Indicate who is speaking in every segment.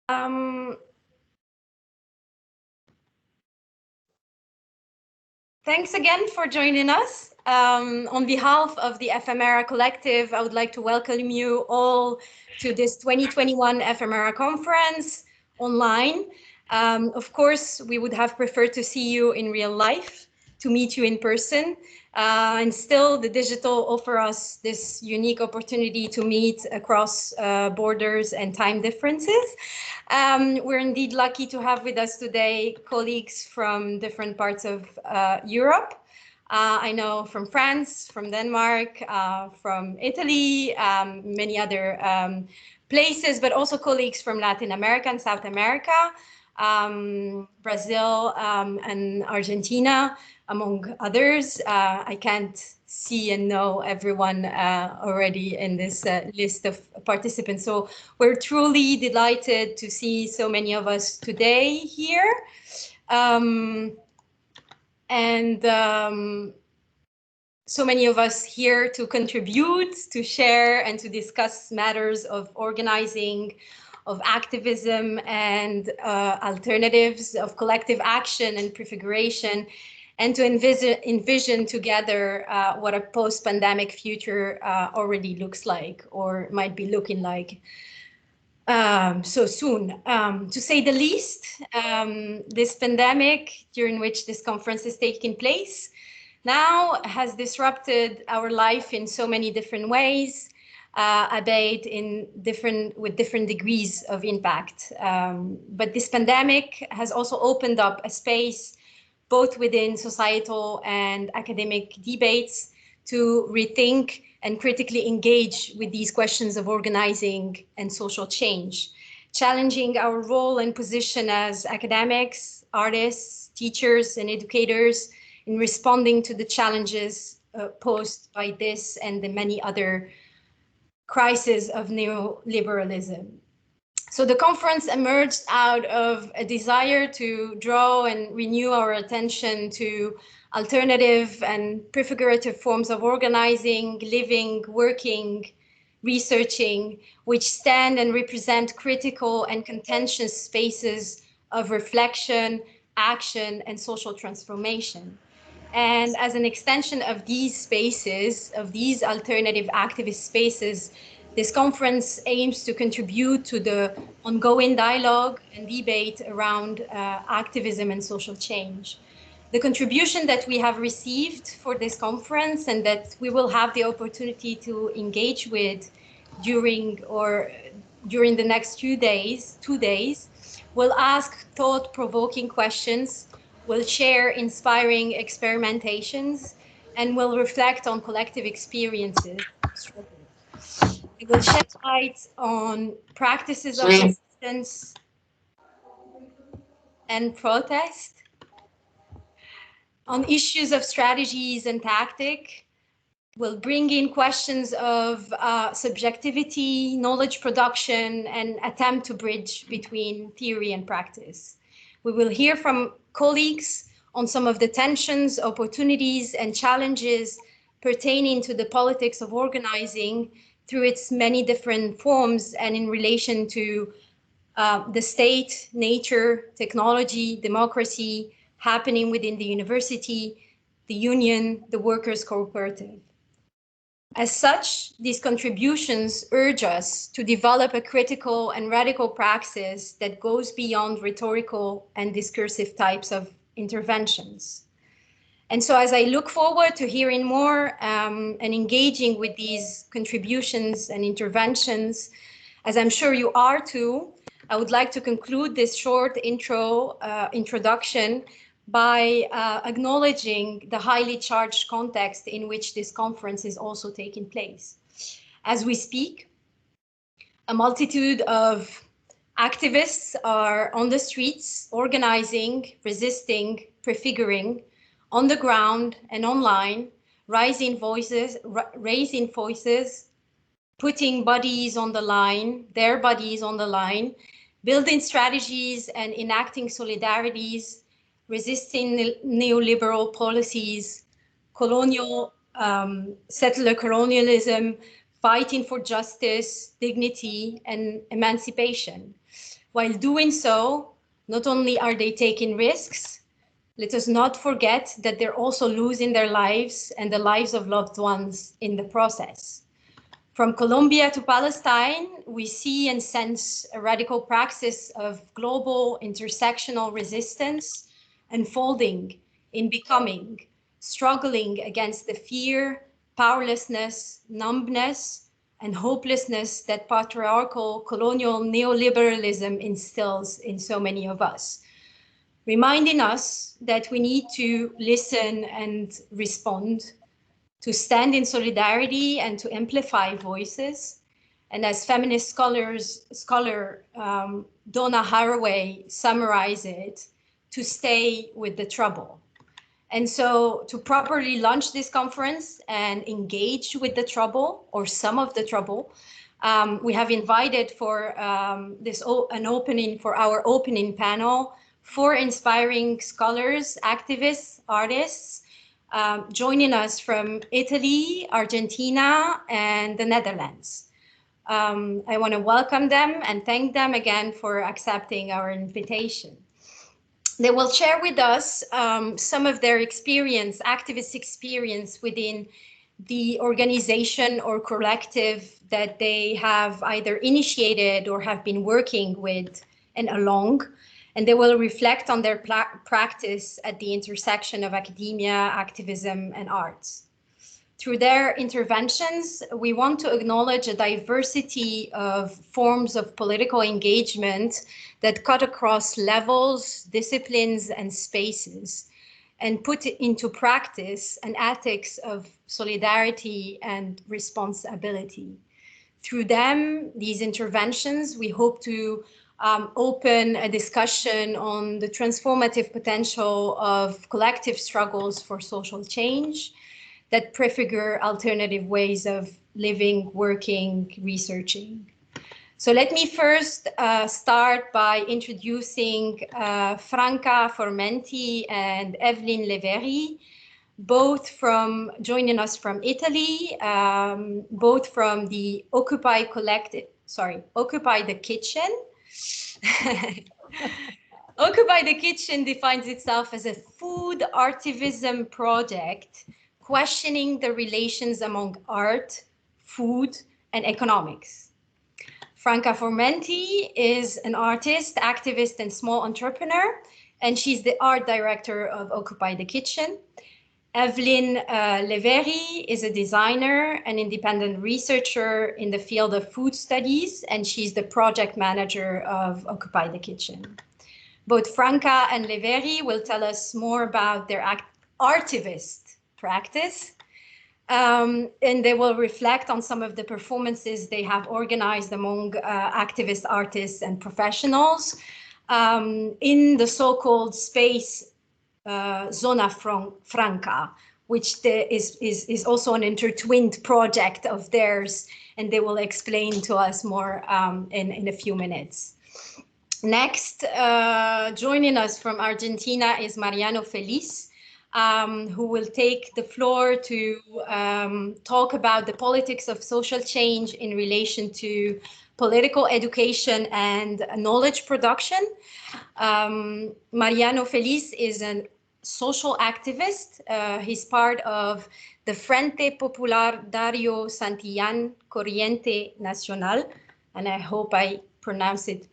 Speaker 1: Um, Thanks again for joining us. On behalf of the Ephemera Collective, I would like to welcome you all to this 2021 Ephemera Conference online. Of course, we would have preferred to see you in real life, to meet you in person, and still the digital offer us this unique opportunity to meet across borders and time differences. We're indeed lucky to have with us today colleagues from different parts of Europe. I know from France, from Denmark, from Italy, many other places, but also colleagues from Latin America and South America, Brazil, and Argentina, among others. I can't see and know everyone already in this list of participants. So we're truly delighted to see so many of us today here. So many of us here to contribute, to share, and to discuss matters of organizing, of activism, and alternatives of collective action and prefiguration, and to envision together what a post-pandemic future already looks like or might be looking like so soon. To say the least, this pandemic during which this conference is taking place now has disrupted our life in so many different ways, albeit with different degrees of impact. But this pandemic has also opened up a space both within societal and academic debates to rethink and critically engage with these questions of organizing and social change, challenging our role and position as academics, artists, teachers, and educators in responding to the challenges posed by this and the many other crises of neoliberalism. So the conference emerged out of a desire to draw and renew our attention to alternative and prefigurative forms of organizing, living, working, researching, which stand and represent critical and contentious spaces of reflection, action, and social transformation. And as an extension of these spaces, of these alternative activist spaces, this conference aims to contribute to the ongoing dialogue and debate around activism and social change. The contribution that we have received for this conference and that we will have the opportunity to engage with during the next 2 days, will ask thought-provoking questions, will share inspiring experimentations, and will reflect on collective experiences. It will shed light on practices of resistance and protest, on issues of strategies and tactic, will bring in questions of subjectivity, knowledge production, and attempt to bridge between theory and practice. We will hear from colleagues on some of the tensions, opportunities, and challenges pertaining to the politics of organizing through its many different forms and in relation to the state, nature, technology, democracy happening within the university, the union, the workers' cooperative. As such, these contributions urge us to develop a critical and radical praxis that goes beyond rhetorical and discursive types of interventions. And so as I look forward to hearing more and engaging with these contributions and interventions, as I'm sure you are too, I would like to conclude this short introduction by acknowledging the highly charged context in which this conference is also taking place. As we speak, a multitude of activists are on the streets, organizing, resisting, prefiguring, on the ground and online, raising voices, putting bodies on the line, their bodies on the line, building strategies and enacting solidarities, resisting neoliberal policies, colonial, settler colonialism, fighting for justice, dignity, and emancipation. While doing so, not only are they taking risks, let us not forget that they're also losing their lives and the lives of loved ones in the process. From Colombia to Palestine, we see and sense a radical praxis of global intersectional resistance unfolding in becoming, struggling against the fear, powerlessness, numbness, and hopelessness that patriarchal colonial neoliberalism instills in so many of us, reminding us that we need to listen and respond, to stand in solidarity and to amplify voices. And as feminist scholar Donna Haraway summarized it, to stay with the trouble. And so to properly launch this conference and engage with the trouble, or some of the trouble, we have invited for our opening panel 4 inspiring scholars, activists, artists, joining us from Italy, Argentina, and the Netherlands. I want to welcome them and thank them again for accepting our invitation. They will share with us some of their experience, activist experience within the organization or collective that they have either initiated or have been working with and along. And they will reflect on their practice at the intersection of academia, activism, and arts. Through their interventions, we want to acknowledge a diversity of forms of political engagement that cut across levels, disciplines, and spaces, and put into practice an ethics of solidarity and responsibility. Through them, these interventions, we hope to open a discussion on the transformative potential of collective struggles for social change that prefigure alternative ways of living, working, researching. So let me first start by introducing Franca Formenti and Evelyn Leveri, both joining us from Italy, both from the Occupy the Kitchen. Occupy the Kitchen defines itself as a food artivism project questioning the relations among art, food, and economics. Franca Formenti is an artist, activist, and small entrepreneur, and she's the art director of Occupy the Kitchen. Evelyn Leveri is a designer and independent researcher in the field of food studies, and she's the project manager of Occupy the Kitchen. Both Franca and Leveri will tell us more about their artivist practice, and they will reflect on some of the performances they have organized among activist artists and professionals in the so-called space Zona Franca, which is also an intertwined project of theirs, and they will explain to us more in a few minutes. Next, joining us from Argentina is Mariano Feliz, who will take the floor to talk about the politics of social change in relation to political education and knowledge production. Mariano Feliz is a social activist. He's part of the Frente Popular Dario Santillán Corriente Nacional, and I hope I pronounce it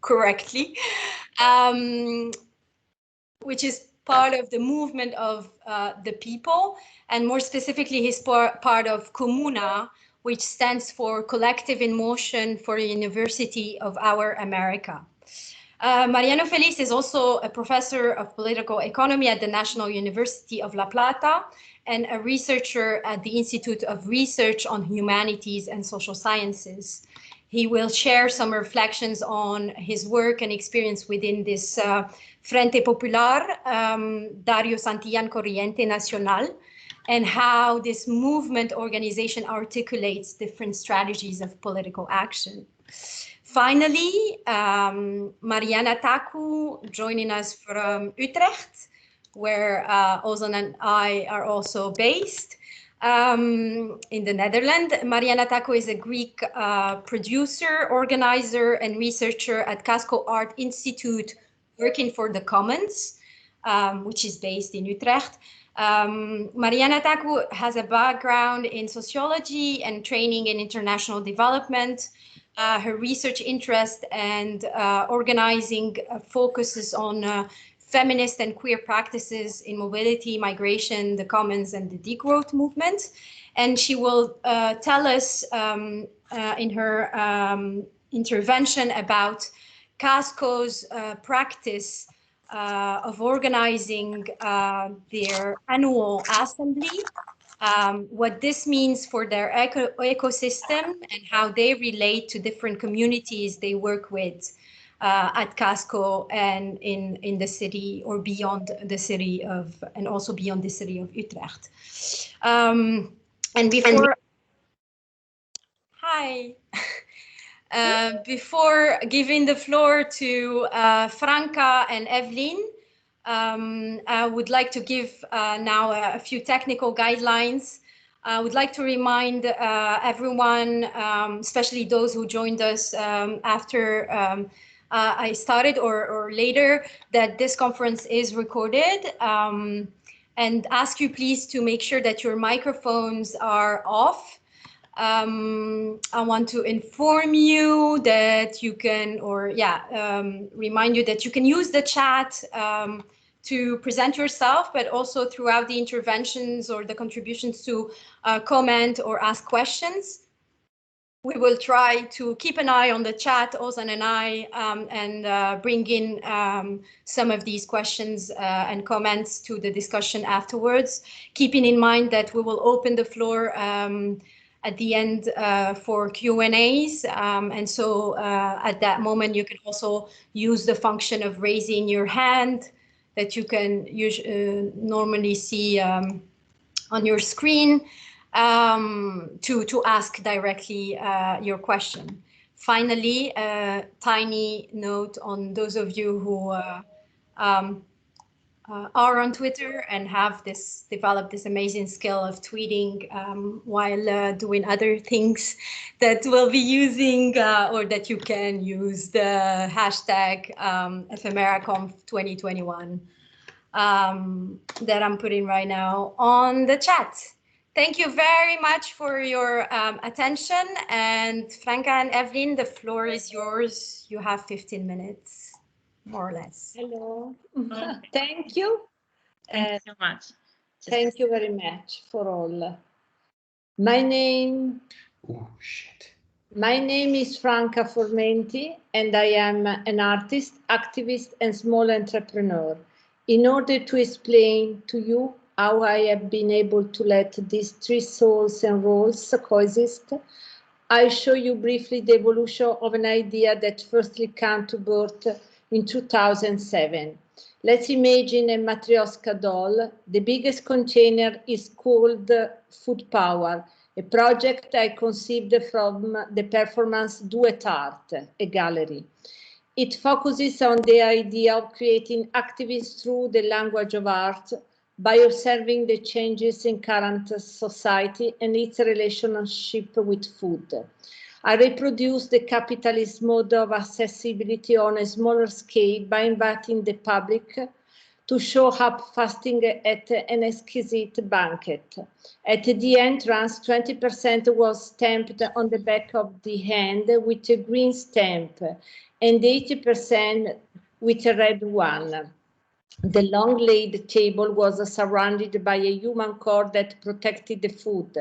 Speaker 1: correctly, which is part of the movement of the people, and more specifically, he's part of Comuna, which stands for Collective in Motion for the University of Our America. Mariano Feliz is also a professor of political economy at the National University of La Plata and a researcher at the Institute of Research on Humanities and Social Sciences. He will share some reflections on his work and experience within this Frente Popular, Dario Santillán Corriente Nacional, and how this movement organization articulates different strategies of political action. Finally, Mariana Taku, joining us from Utrecht, where Ozan and I are also based. in the Netherlands. Mariana Taco is a Greek producer, organizer, and researcher at Casco Art Institute, working for the Commons, which is based in Utrecht. Mariana Taco has a background in sociology and training in international development. Her research interest and organizing focuses on feminist and queer practices in mobility, migration, the commons, and the degrowth movement. And she will tell us in her intervention about Casco's practice of organizing their annual assembly, what this means for their ecosystem and how they relate to different communities they work with at Casco and in the city or beyond the city of, and also beyond the city of Utrecht. And before, hi. Before giving the floor to Franca and Evelyn, I would like to give now a few technical guidelines. I would like to remind everyone, especially those who joined us after I started or later, that this conference is recorded, and ask you please to make sure that your microphones are off. I want to inform you that you can, remind you that you can use the chat to present yourself, but also throughout the interventions or the contributions to comment or ask questions. We will try to keep an eye on the chat, Ozan and I, and bring in some of these questions and comments to the discussion afterwards, keeping in mind that we will open the floor at the end for Q&As. And so at that moment, you can also use the function of raising your hand that you can normally see on your screen to ask directly your question. Finally, a tiny note on those of you who are on Twitter and have developed this amazing skill of tweeting while doing other things, that will be using or that you can use the hashtag EphemeraConf 2021 that I'm putting right now on the chat. Thank you very much for your attention, and Franca and Evelyn, the floor is yours. You have 15 minutes. More or less.
Speaker 2: Hello. Thank you.
Speaker 3: Thank you so much.
Speaker 2: Thank you very much for all. My name is Franca Formenti, and I am an artist, activist, and small entrepreneur. In order to explain to you how I have been able to let these three souls and roles coexist, I show you briefly the evolution of an idea that firstly came to birth in 2007. Let's imagine a Matryoshka doll. The biggest container is called Food Power, a project I conceived from the performance Duet Art, a gallery. It focuses on the idea of creating activism through the language of art by observing the changes in current society and its relationship with food. I reproduce the capitalist mode of accessibility on a smaller scale by inviting the public to show up fasting at an exquisite banquet. At the entrance, 20% was stamped on the back of the hand with a green stamp and 80% with a red one. The long laid table was surrounded by a human cord that protected the food.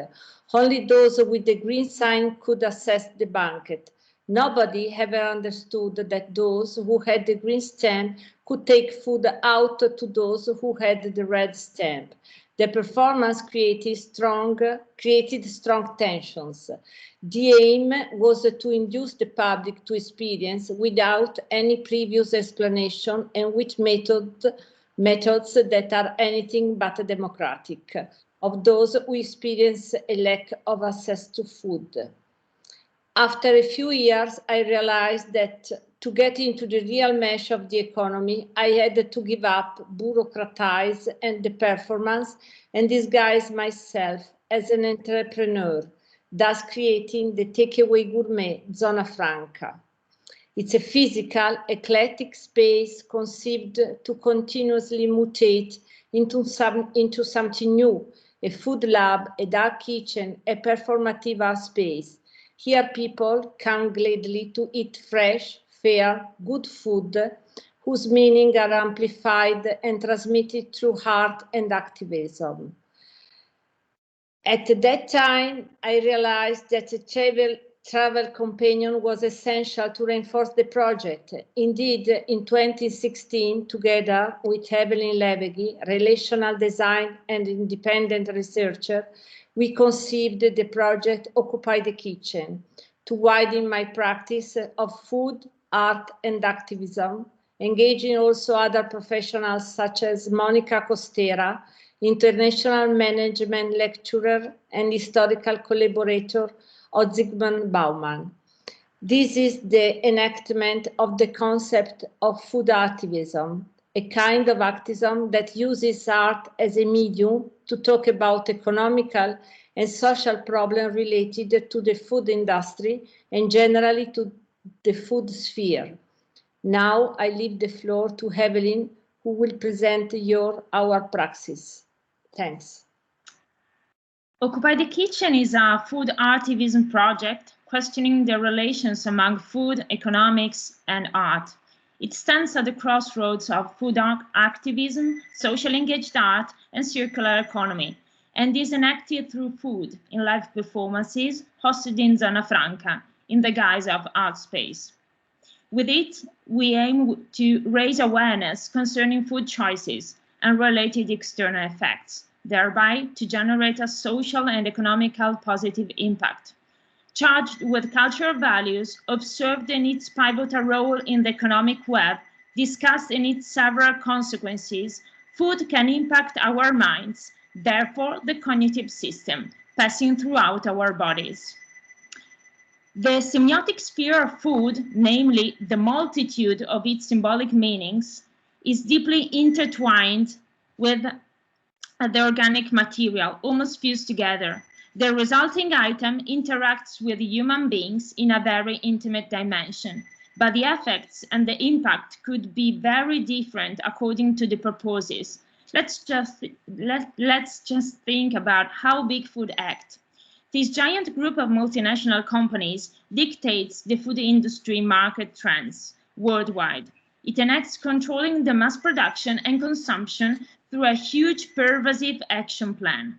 Speaker 2: Only those with the green sign could access the banquet. Nobody ever understood that those who had the green stamp could take food out to those who had the red stamp. The performance created strong tensions. The aim was to induce the public to experience, without any previous explanation and with methods that are anything but democratic, of those who experience a lack of access to food. After a few years, I realized that to get into the real mesh of the economy, I had to give up, bureaucratize, and the performance and disguise myself as an entrepreneur, thus creating the takeaway gourmet Zona Franca. It's a physical, eclectic space conceived to continuously mutate into something new, a food lab, a dark kitchen, a performative art space. Here people come gladly to eat fresh, fair, good food, whose meaning are amplified and transmitted through art and activism. At that time, I realized that a travel companion was essential to reinforce the project. Indeed, in 2016, together with Evelyn Leveghi, relational design and independent researcher, we conceived the project Occupy the Kitchen to widen my practice of food, art, and activism, engaging also other professionals such as Monica Costera, international management lecturer and historical collaborator of Zygmunt Bauman. This is the enactment of the concept of food artivism, a kind of activism that uses art as a medium to talk about economical and social problems related to the food industry and generally to the food sphere. Now I leave the floor to Evelyn, who will present our praxis. Thanks.
Speaker 3: Occupy the Kitchen is a food artivism project questioning the relations among food, economics, and art. It stands at the crossroads of food activism, socially engaged art, and circular economy, and is enacted through food in live performances hosted in Zona Franca in the guise of art space. With it, we aim to raise awareness concerning food choices and related external effects, thereby to generate a social and economical positive impact. Charged with cultural values, observed in its pivotal role in the economic web, discussed in its several consequences, food can impact our minds, therefore the cognitive system, passing throughout our bodies. The semiotic sphere of food, namely the multitude of its symbolic meanings, is deeply intertwined with the organic material, almost fused together. The resulting item interacts with human beings in a very intimate dimension, but the effects and the impact could be very different according to the purposes. Let's just think about how big food acts. This giant group of multinational companies dictates the food industry market trends worldwide. It enacts controlling the mass production and consumption through a huge pervasive action plan.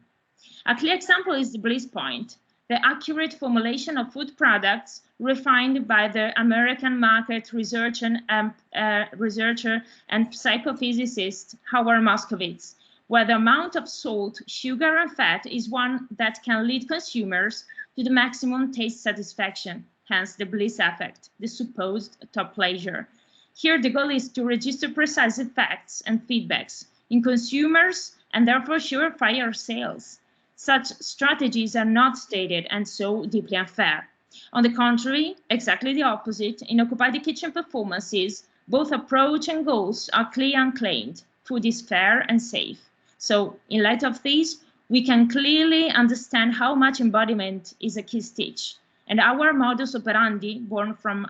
Speaker 3: A clear example is the Bliss Point, the accurate formulation of food products refined by the American market researcher and psychophysicist Howard Moskowitz, where the amount of salt, sugar, and fat is one that can lead consumers to the maximum taste satisfaction, hence the bliss effect, the supposed top pleasure. Here, the goal is to register precise effects and feedbacks in consumers and therefore surefire sales. Such strategies are not stated and so deeply unfair. On the contrary, exactly the opposite, in Occupy the Kitchen performances, both approach and goals are clear and claimed. Food is fair and safe. So, in light of this, we can clearly understand how much embodiment is a key stitch. And our modus operandi, born from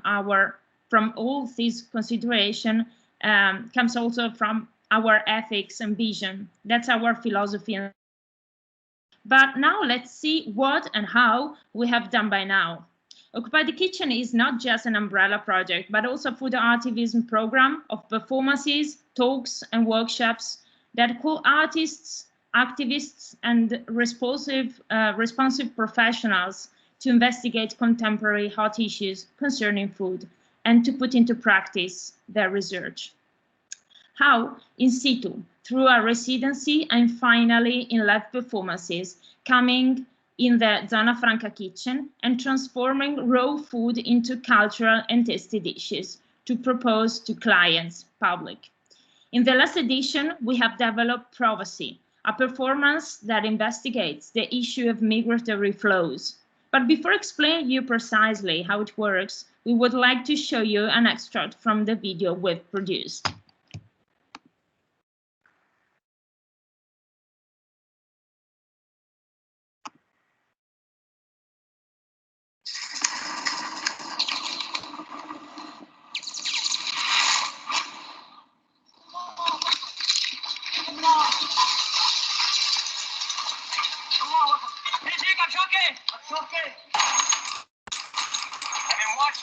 Speaker 3: all this consideration, comes also from our ethics and vision. That's our philosophy. But now let's see what and how we have done by now. Occupy the Kitchen is not just an umbrella project, but also a food artivism program of performances, talks, and workshops that call artists, activists, and responsive professionals to investigate contemporary hot issues concerning food and to put into practice their research. How? In situ, through a residency, and finally in live performances, coming in the Zona Franca kitchen and transforming raw food into cultural and tasty dishes to propose to clients, public. In the last edition, we have developed Provacy, a performance that investigates the issue of migratory flows. But before explaining you precisely how it works, we would like to show you an extract from the video we've produced.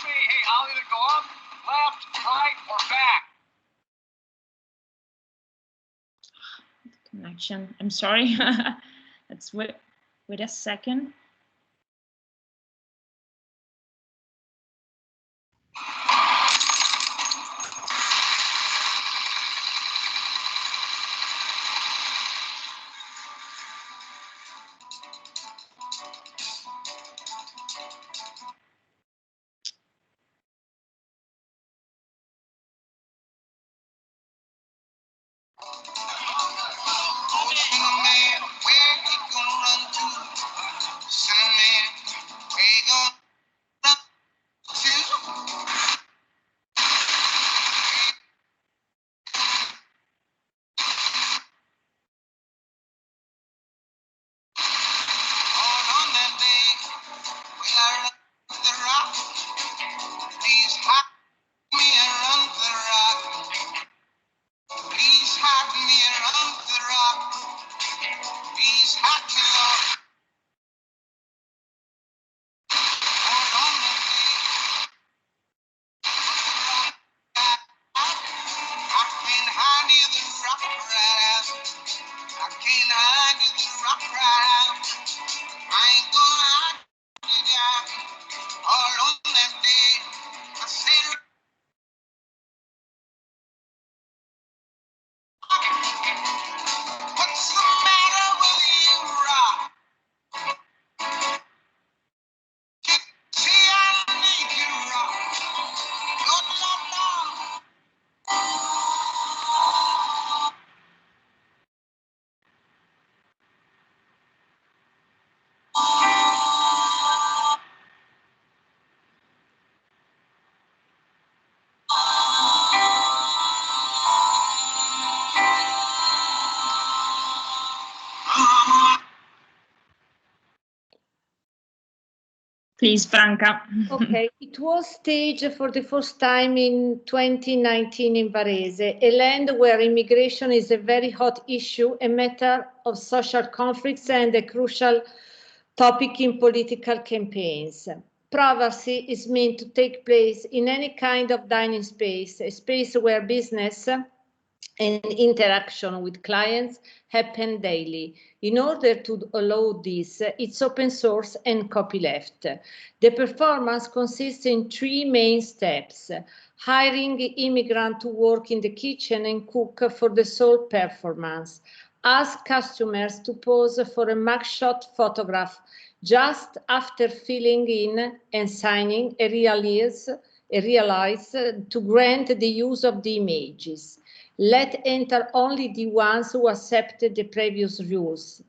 Speaker 4: hey, I'll either go up, left, right, or back.
Speaker 3: Connection. I'm sorry. Let's wait a second. Please, Franca.
Speaker 2: Okay, it was staged for the first time in 2019 in Varese, a land where immigration is a very hot issue, a matter of social conflicts and a crucial topic in political campaigns. Privacy is meant to take place in any kind of dining space, a space where business and interaction with clients happen daily. In order to allow this, it's open source and copyleft. The performance consists in three main steps: hiring immigrant to work in the kitchen and cook for the sole performance. Ask customers to pose for a mugshot photograph just after filling in and signing a release to grant the use of the images. Let enter only the ones who accepted the previous rules.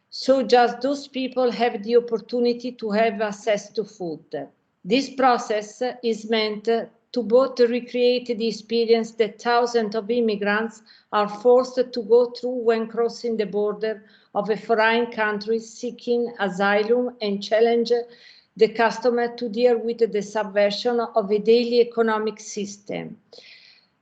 Speaker 2: So just those people have the opportunity to have access to food. This process is meant to both recreate the experience that thousands of immigrants are forced to go through when crossing the border of a foreign country seeking asylum, and challenge the customer to deal with the subversion of a daily economic system.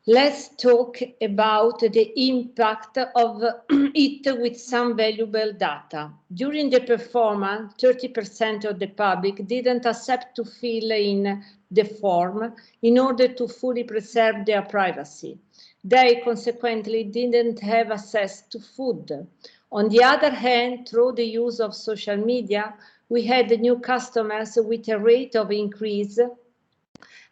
Speaker 2: Let's talk about the impact of it with some valuable data. During the performance, 30% of the public didn't accept to fill in the form in order to fully preserve their privacy. They consequently didn't have access to food. On the other hand, through the use of social media, we had new customers with a rate of increase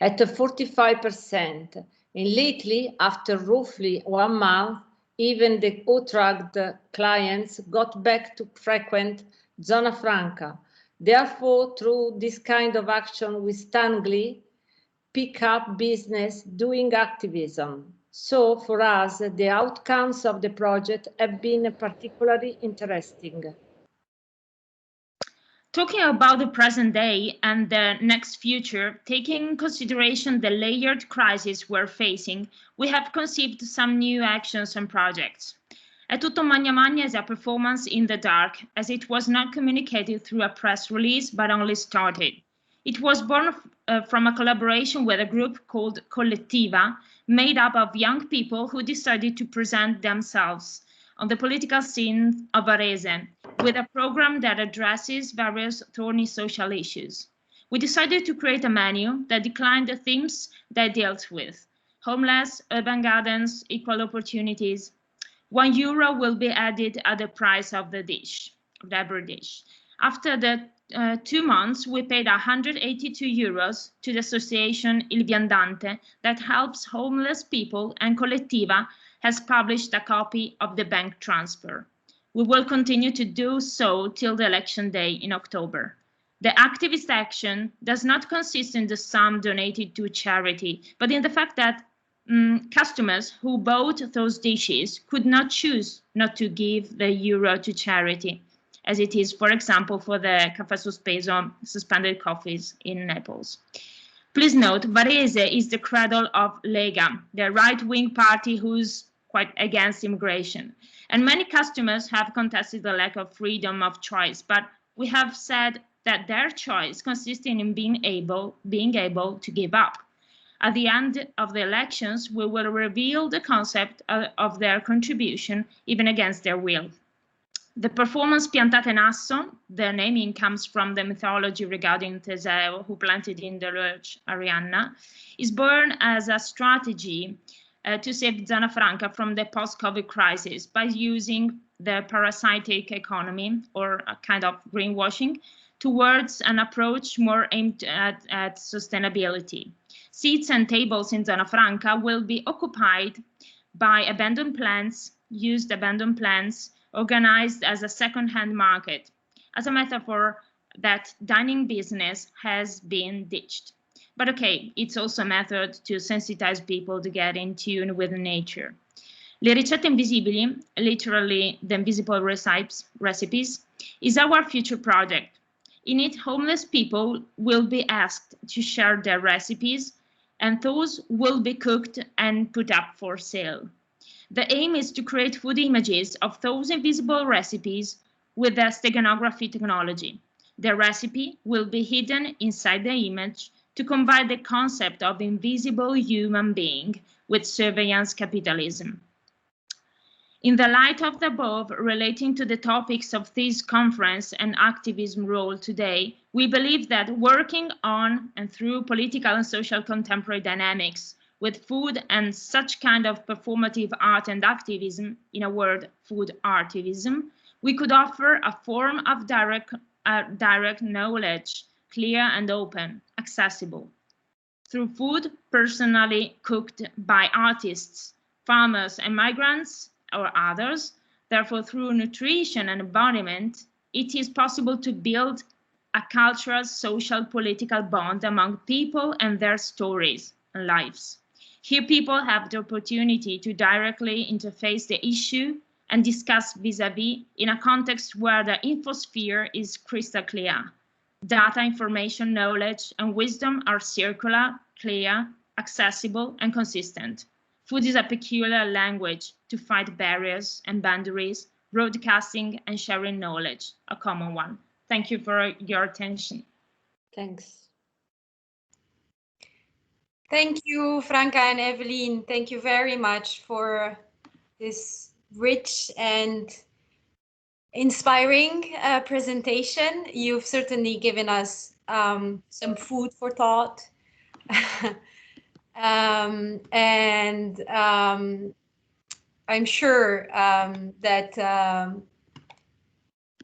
Speaker 2: at 45%. And lately, after roughly 1 month, even the outragged clients got back to frequent Zona Franca. Therefore, through this kind of action, we strongly pick up business doing activism. So for us, the outcomes of the project have been particularly interesting.
Speaker 3: Talking about the present day and the next future, taking in consideration the layered crisis we're facing, we have conceived some new actions and projects. È tutto magna magna is a performance in the dark, as it was not communicated through a press release, but only started. It was born from a collaboration with a group called Collettiva, made up of young people who decided to present themselves on the political scene of Varese, with a program that addresses various thorny social issues. We decided to create a menu that declined the themes they dealt with: homeless, urban gardens, equal opportunities. €1 will be added at the price of the dish, of every dish. After the 2 months, we paid €182 to the association Il Viandante that helps homeless people, and Collettiva has published a copy of the bank transfer. We will continue to do so till the election day in October. The activist action does not consist in the sum donated to charity, but in the fact that customers who bought those dishes could not choose not to give the euro to charity, as it is, for example, for the Caffè Sospeso suspended coffees in Naples. Please note, Varese is the cradle of Lega, the right-wing party who's quite against immigration. And many customers have contested the lack of freedom of choice, but we have said that their choice consists in being able to give up. At the end of the elections, we will reveal the concept of their contribution, even against their will. The performance Piantate in Asso, the naming comes from the mythology regarding Teseo, who planted in the Lurch Arianna, is born as a strategy to save Zona Franca from the post-COVID crisis by using the parasitic economy, or a kind of greenwashing, towards an approach more aimed at sustainability. Seats and tables in Zona Franca will be occupied by used abandoned plants, organized as a second-hand market, as a metaphor that dining business has been ditched. But okay, it's also a method to sensitize people to get in tune with nature. Le ricette invisibili, literally the invisible recipes, is our future project. In it, homeless people will be asked to share their recipes, and those will be cooked and put up for sale. The aim is to create food images of those invisible recipes with the steganography technology. The recipe will be hidden inside the image to combine the concept of invisible human being with surveillance capitalism. In the light of the above, relating to the topics of this conference and activism role today, we believe that working on and through political and social contemporary dynamics with food and such kind of performative art and activism, in a word, food artivism, we could offer a form of direct knowledge, clear and open, accessible. Through food personally cooked by artists, farmers and migrants, or others, therefore through nutrition and embodiment, it is possible to build a cultural, social, political bond among people and their stories and lives. Here people have the opportunity to directly interface the issue and discuss vis-a-vis in a context where the infosphere is crystal clear. Data, information, knowledge, and wisdom are circular, clear, accessible, and consistent. Food is a peculiar language to fight barriers and boundaries, broadcasting and sharing knowledge, a common one. Thank you for your attention.
Speaker 2: Thanks.
Speaker 1: Thank you, Franca and Evelyn. Thank you very much for this rich and inspiring presentation. You've certainly given us some food for thought. I'm sure that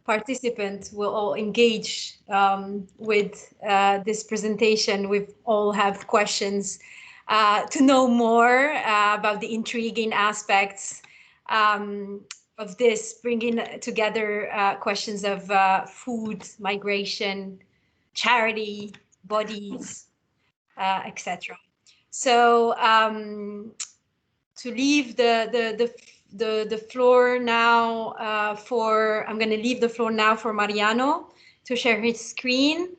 Speaker 1: participants will all engage with this presentation. We all have questions to know more about the intriguing aspects of this, bringing together questions of food, migration, charity, bodies, etc. So to leave the floor now I'm going to leave the floor now for Mariano to share his screen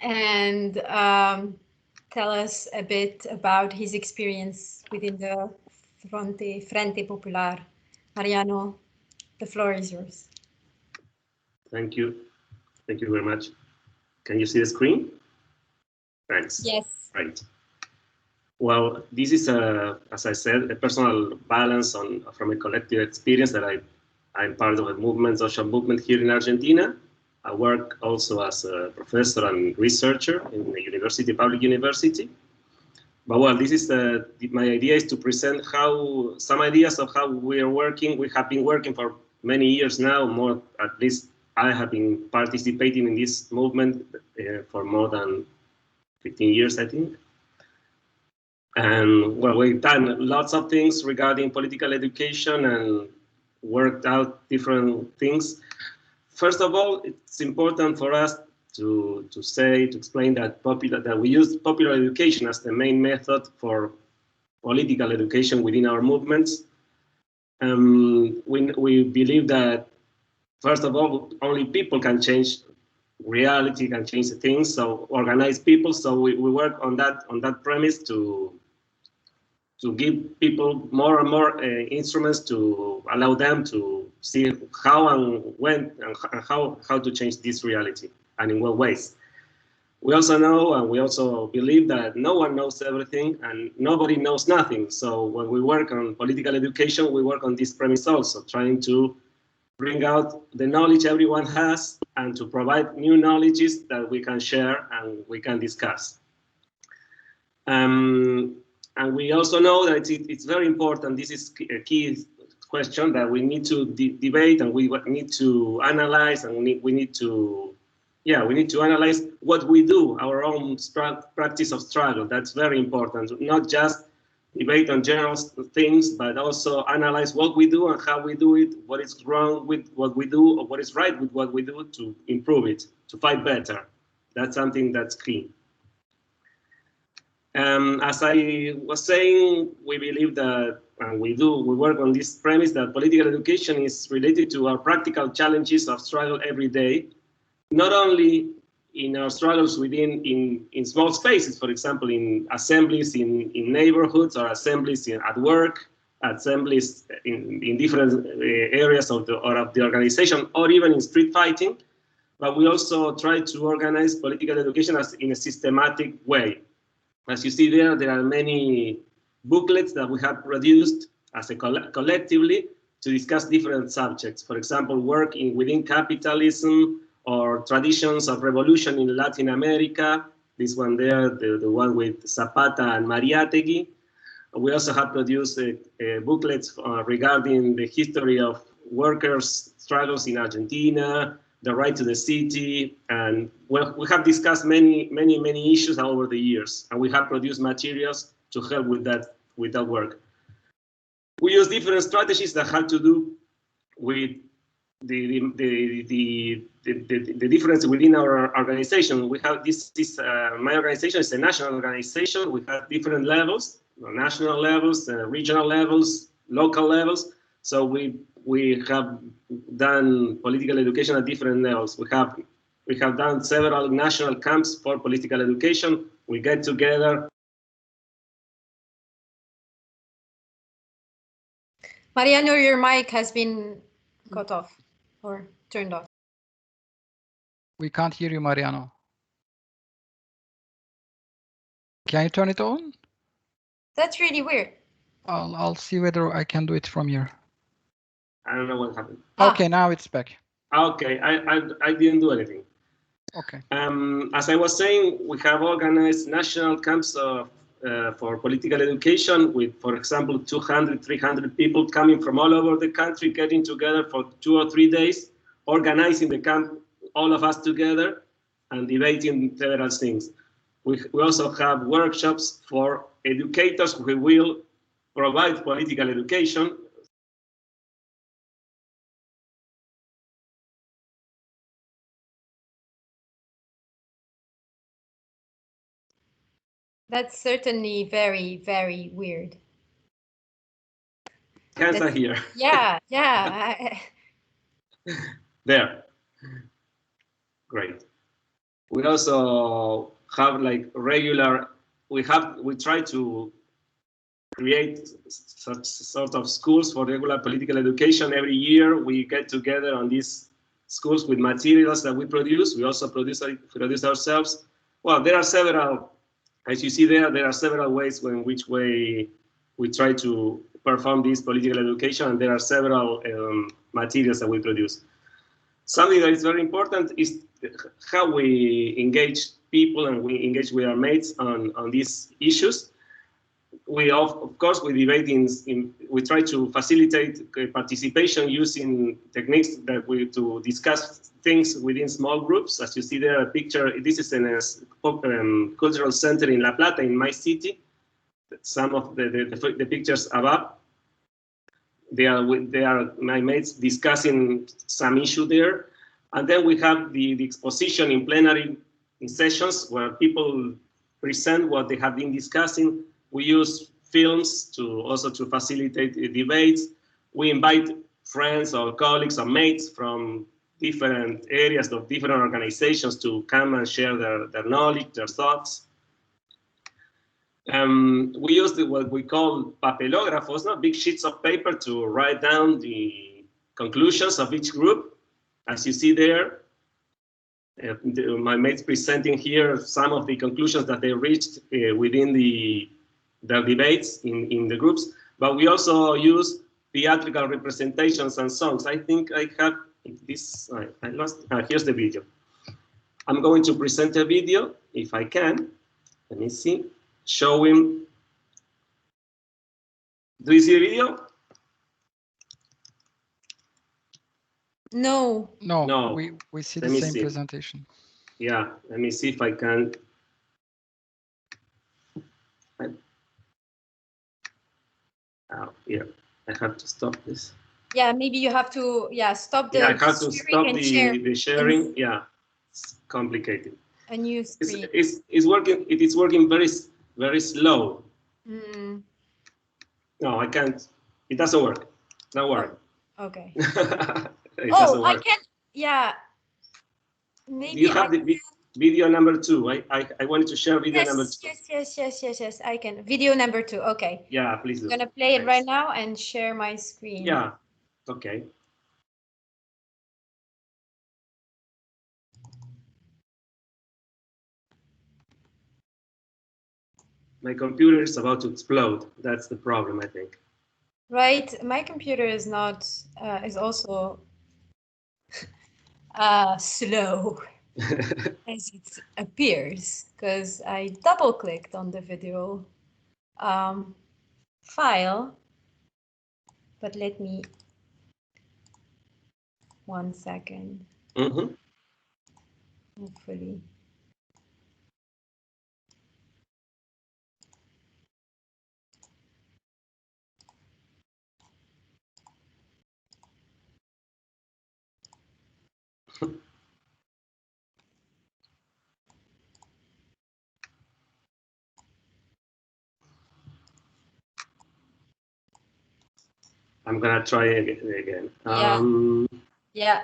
Speaker 1: and tell us a bit about his experience within the Frente Popular. Mariano, the floor is yours.
Speaker 5: Thank you. Thank you very much. Can you see the screen? Thanks.
Speaker 1: Yes.
Speaker 5: Right. Well, this is, as I said, a personal balance from a collective experience that I'm part of a movement, social movement here in Argentina. I work also as a professor and researcher in a university, public university. But well, this is my idea is to present how some ideas of how we are working. We have been working for many years now, more at least I have been participating in this movement for more than 15 years, I think. And well, we've done lots of things regarding political education and worked out different things. First of all, it's important for us to explain that we use popular education as the main method for political education within our movements. We believe that, first of all, only people can change reality, can change things. So organized people. So we work on that premise to give people more and more instruments to allow them to see how and when and how to change this reality and in what ways. We also know and we also believe that no one knows everything and nobody knows nothing. So when we work on political education, we work on this premise also, trying to bring out the knowledge everyone has and to provide new knowledges that we can share and we can discuss. And we also know that it's very important, this is a key question, that we need to debate and we need to analyze and we need to analyze what we do, our own practice of struggle. That's very important, not just debate on general things, but also analyze what we do and how we do it, what is wrong with what we do, or what is right with what we do to improve it, to fight better. That's something that's key. As I was saying, we believe that, and we work on this premise that political education is related to our practical challenges of struggle every day, not only in our struggles in small spaces, for example, in assemblies in neighborhoods or assemblies at work, assemblies in different areas of the organization, or even in street fighting, but we also try to organize political education in a systematic way. As you see there are many booklets that we have produced as a collectively to discuss different subjects. For example, work within capitalism or traditions of revolution in Latin America. This one there, the one with Zapata and Mariátegui. We also have produced booklets regarding the history of workers' struggles in Argentina, the right to the city, and well, we have discussed many issues over the years, and we have produced materials to help with that work. We use different strategies that have to do with the difference within our organization. We have my organization is a national organization. We have different levels, national levels, regional levels, local levels. So we have done political education at different levels. We have done several national camps for political education. We get together.
Speaker 1: Mariano, your mic has been cut off or turned off.
Speaker 6: We can't hear you, Mariano. Can you turn it on?
Speaker 1: That's really weird.
Speaker 6: I'll see whether I can do it from here.
Speaker 5: I don't know what happened.
Speaker 6: Okay, now it's back.
Speaker 5: Okay, I didn't do anything.
Speaker 6: Okay.
Speaker 5: As I was saying, we have organized national camps for political education with, for example, 200, 300 people coming from all over the country, getting together for 2 or 3 days, organizing the camp, all of us together, and debating several things. We also have workshops for educators who will provide political education.
Speaker 1: That's certainly very, very weird.
Speaker 5: Hands are here.
Speaker 1: Yeah, yeah.
Speaker 5: There. Great. We also have like regular, we try to create such sort of schools for regular political education. Every year we get together on these schools with materials that we produce. We also produce ourselves. Well, there are several, as you see there are several ways in which way we try to perform this political education, and there are several materials that we produce. Something that is very important is how we engage people and we engage with our mates on these issues. We of course we debate we try to facilitate participation using techniques that to discuss things within small groups. As you see there, a picture. This is in a cultural center in La Plata, in my city. Some of the pictures above. They are my mates discussing some issue there, and then we have the exposition in plenary sessions where people present what they have been discussing. We use films to facilitate debates. We invite friends or colleagues or mates from different areas of different organizations to come and share their knowledge, their thoughts. We use what we call papelógrafos, big sheets of paper to write down the conclusions of each group. As you see there, my mates presenting here some of the conclusions that they reached within their debates in the groups. But we also use theatrical representations and songs. I think I have this, I lost, here's the video. I'm going to present a video, if I can. Let me see. Showing. Do you see the video?
Speaker 1: No.
Speaker 6: No. We see the same presentation.
Speaker 5: Yeah, let me see if I can. Yeah, I have to stop this.
Speaker 1: Yeah, maybe you have to stop the.
Speaker 5: Yeah, I have to stop the sharing. Yeah, it's complicated.
Speaker 1: A new screen.
Speaker 5: It's working. It is working very slow.
Speaker 1: Mm.
Speaker 5: No, I can't. It doesn't work. Don't worry.
Speaker 1: Oh, okay.
Speaker 5: I
Speaker 1: can. Yeah. Maybe
Speaker 5: you have the video number 2. I wanted to share video number 2.
Speaker 1: Yes. I can. Video number 2. Okay.
Speaker 5: Yeah, please do.
Speaker 1: I'm gonna play it right now and share my screen.
Speaker 5: Yeah. Okay. My computer is about to explode. That's the problem, I think.
Speaker 1: Right. My computer is not. Is also slow. As it appears, because I double-clicked on the video file, but let me 1 second. Hopefully.
Speaker 5: I'm gonna try again.
Speaker 1: Yeah.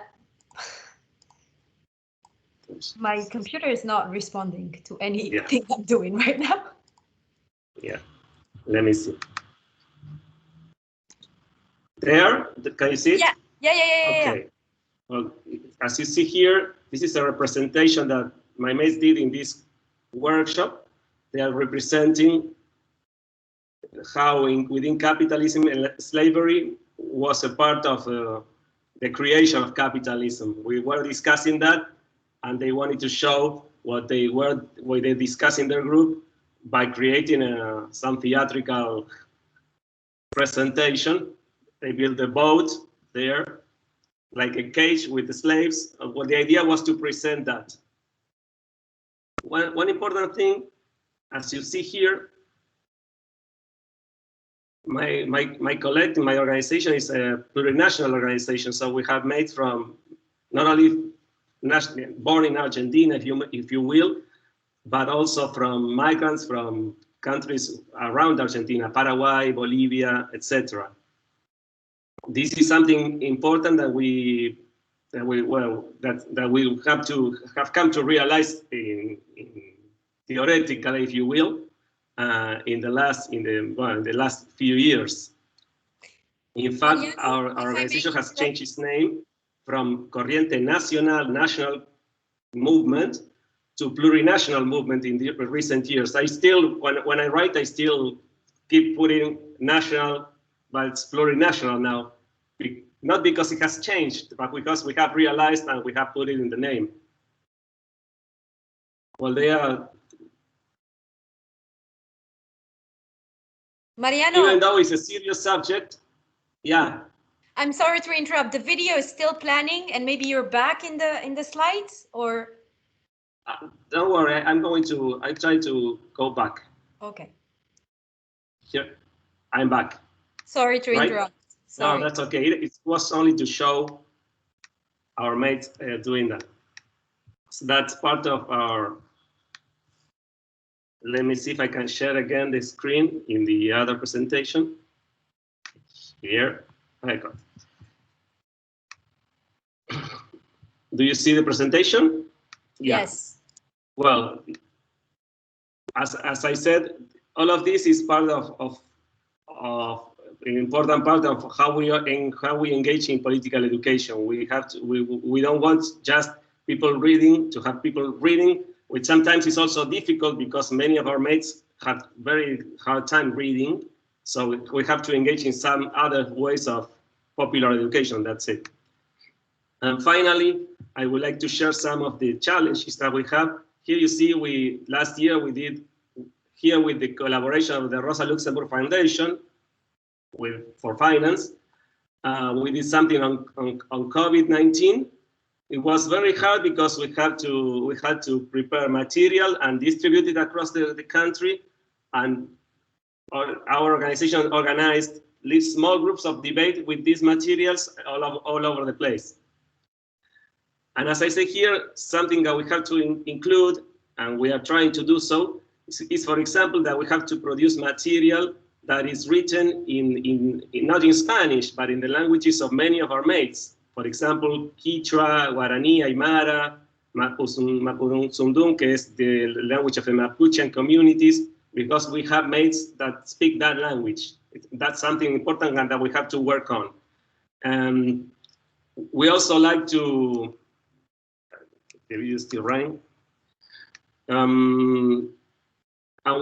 Speaker 1: My computer is not responding to anything I'm doing right now.
Speaker 5: Yeah. Let me see. There? Can you see it?
Speaker 1: Yeah.
Speaker 5: Okay. Well, as you see here, this is a representation that my mates did in this workshop. They are representing how within capitalism and slavery was a part of the creation of capitalism. We were discussing that, and they wanted to show what they discussed in their group by creating some theatrical presentation. They built a boat there, like a cage with the slaves. Well, the idea was to present that. One important thing, as you see here, my collective, my organization is a plurinational organization. So we have mates from not only born in Argentina, if you will, but also from migrants from countries around Argentina, Paraguay, Bolivia, etc. This is something important that we have come to realize in theoretically, if you will, in the last few years. In fact, our organization has changed its name from Corriente Nacional Movement to Plurinational Movement in the recent years. I still, when I write, I still keep putting national, but it's plurinational now, not because it has changed, but because we have realized and we have put it in the name. Well, they are.
Speaker 1: Mariano.
Speaker 5: Even though it's a serious subject, yeah.
Speaker 1: I'm sorry to interrupt. The video is still planning, and maybe you're back in the slides, or?
Speaker 5: Don't worry, I try to go back.
Speaker 1: Okay.
Speaker 5: Here, I'm back.
Speaker 1: Sorry to interrupt. Sorry.
Speaker 5: No, that's okay. It was only to show our mates doing that. So that's part of our. Let me see if I can share again the screen in the other presentation. Here, I got. Do you see the presentation?
Speaker 1: Yes.
Speaker 5: Well, as I said, all of this is part of an important part of how we engage in political education. We don't want just people reading to have people reading, which sometimes is also difficult because many of our mates have very hard time reading. So we have to engage in some other ways of popular education. That's it. And finally, I would like to share some of the challenges that we have. Here you see, last year we did here with the collaboration of the Rosa Luxemburg Foundation for finance. We did something on COVID-19. It was very hard because we had to prepare material and distribute it across the country, and our organization organized small groups of debate with these materials all over the place. And as I say here, something that we have to include, and we are trying to do so, is for example, that we have to produce material that is written not in Spanish, but in the languages of many of our mates. For example, Quechua, Guarani, Aymara, Mapudungun, que is the language of the Mapuchean communities, because we have mates that speak that language. That's something important and that we have to work on. We also like to, the video is still running. And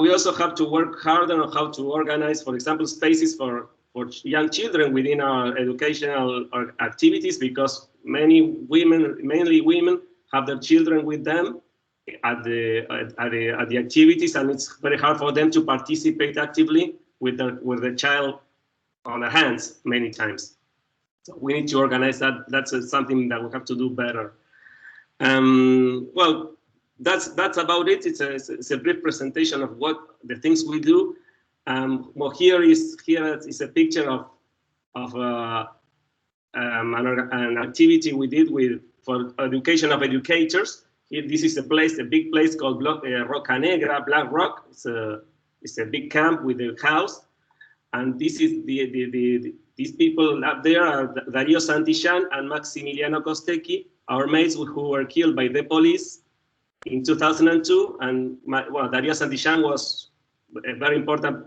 Speaker 5: we also have to work harder on how to organize, for example, spaces for young children within our educational activities, because mainly women have their children with them at the activities, and it's very hard for them to participate actively with the child on their hands many times. So we need to organize that. That's something that we have to do better. Well, that's about it. It's a brief presentation of what the things we do. Well, here is a picture of an activity we did for education of educators. Here, this is a big place called Roca Negra, Black Rock. It's a big camp with a house, and this is these people up there are Darío Santillán and Maximiliano Costecchi, our mates who were killed by the police in 2002. And Darío Santillán was a very important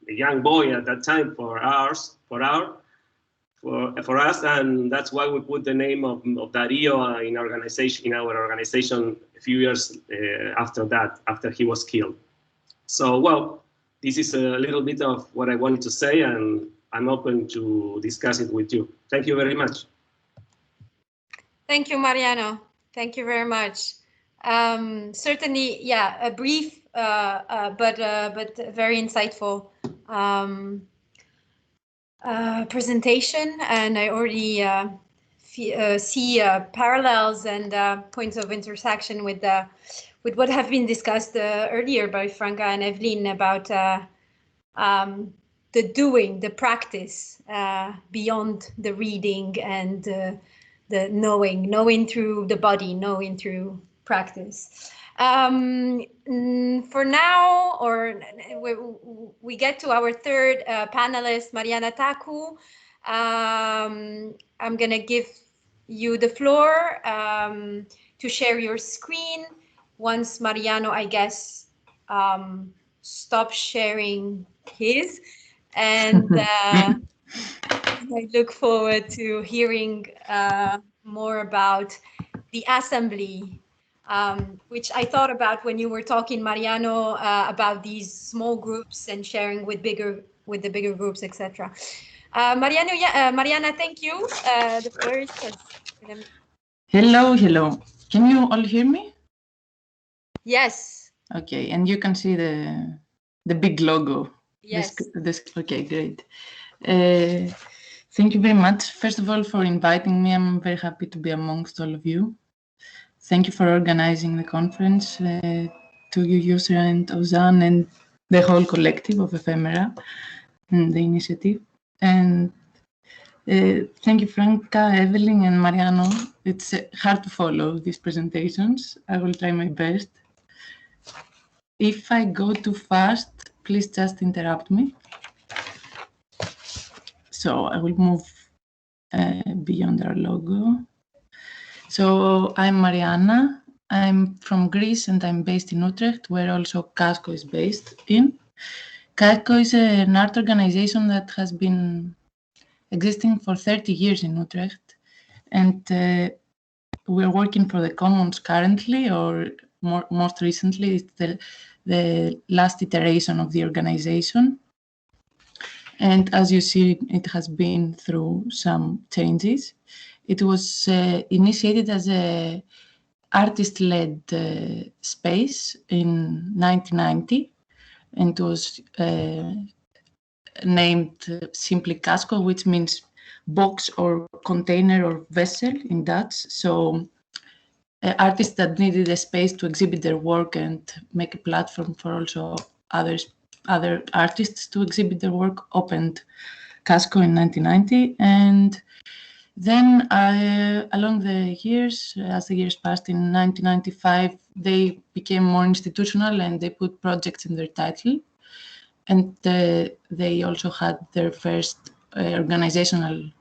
Speaker 5: young boy at that time for us, and that's why we put the name of Darío in our organization a few years after he was killed. So, well, this is a little bit of what I wanted to say, and I'm open to discuss it with you. Thank you very much.
Speaker 1: Thank you, Mariano. Thank you very much. Certainly, yeah, a brief but very insightful presentation, and I already see parallels and points of intersection with what have been discussed earlier by Franca and Evelyn about the doing, the practice beyond the reading and the knowing through the body, knowing through practice. For now, or we get to our third panelist, Mariana Taku. I'm gonna give you the floor to share your screen once Mariano, I guess, stops sharing his, and I look forward to hearing more about the assembly, which I thought about when you were talking, Mariano, about these small groups and sharing with the bigger groups, etc. Mariana, thank you. The floor is yours.
Speaker 7: Hello, hello. Can you all hear me?
Speaker 1: Yes.
Speaker 7: Okay, and you can see the big logo.
Speaker 1: Yes.
Speaker 7: Okay, great. Thank you very much, first of all, for inviting me. I'm very happy to be amongst all of you. Thank you for organizing the conference, to you, Yusra and Ozan, and the whole collective of Ephemera and the initiative. And thank you, Franca, Evelyn, and Mariano. It's hard to follow these presentations. I will try my best. If I go too fast, please just interrupt me. So I will move beyond our logo. So I'm Mariana. I'm from Greece and I'm based in Utrecht, where also Casco is based in. Casco is an art organization that has been existing for 30 years in Utrecht. And we're working for the Commons currently, or most recently, it's the last iteration of the organization. And as you see, it has been through some changes. It was initiated as a artist-led space in 1990, and was named simply Casco, which means box or container or vessel in Dutch. So artists that needed a space to exhibit their work and make a platform for also other artists to exhibit their work opened Casco in 1990. And then along the years, as the years passed, in 1995, they became more institutional and they put projects in their title. And they also had their first organizational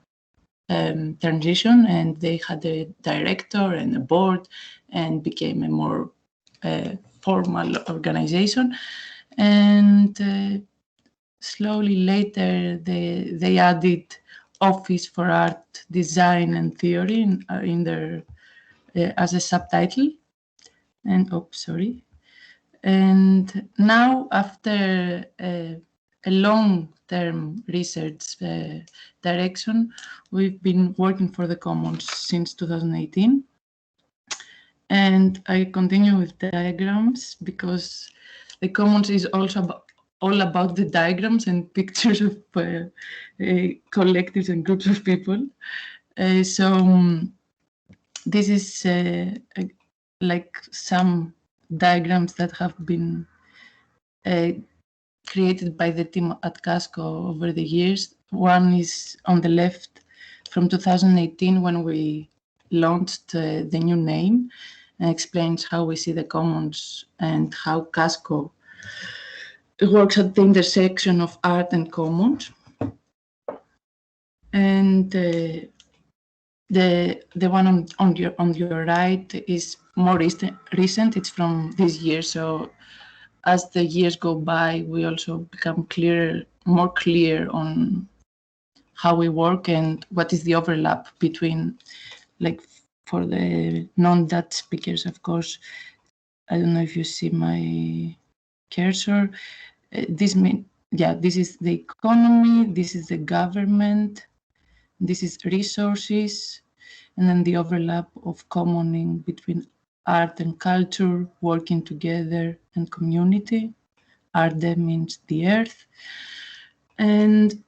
Speaker 7: transition, and they had a director and a board and became a more formal organization. And slowly later, they added Office for Art, Design and Theory in their as a subtitle. And And now, after a long-term research direction, we've been working for the Commons since 2018. And I continue with diagrams because the Commons is also all about the diagrams and pictures of collectives and groups of people. So this is like some diagrams that have been created by the team at Casco over the years. One is on the left from 2018 when we launched the new name, and explains how we see the Commons and how Casco works at the intersection of art and commons. And the one on your right is more recent. It's from this year. So as the years go by, we also become more clear on how we work and what is the overlap between, like, for the non-Dutch speakers, of course. I don't know if you see my cursor. This is the economy, this is the government, this is resources, and then the overlap of commoning between art and culture, working together, and community. Arde means the earth. And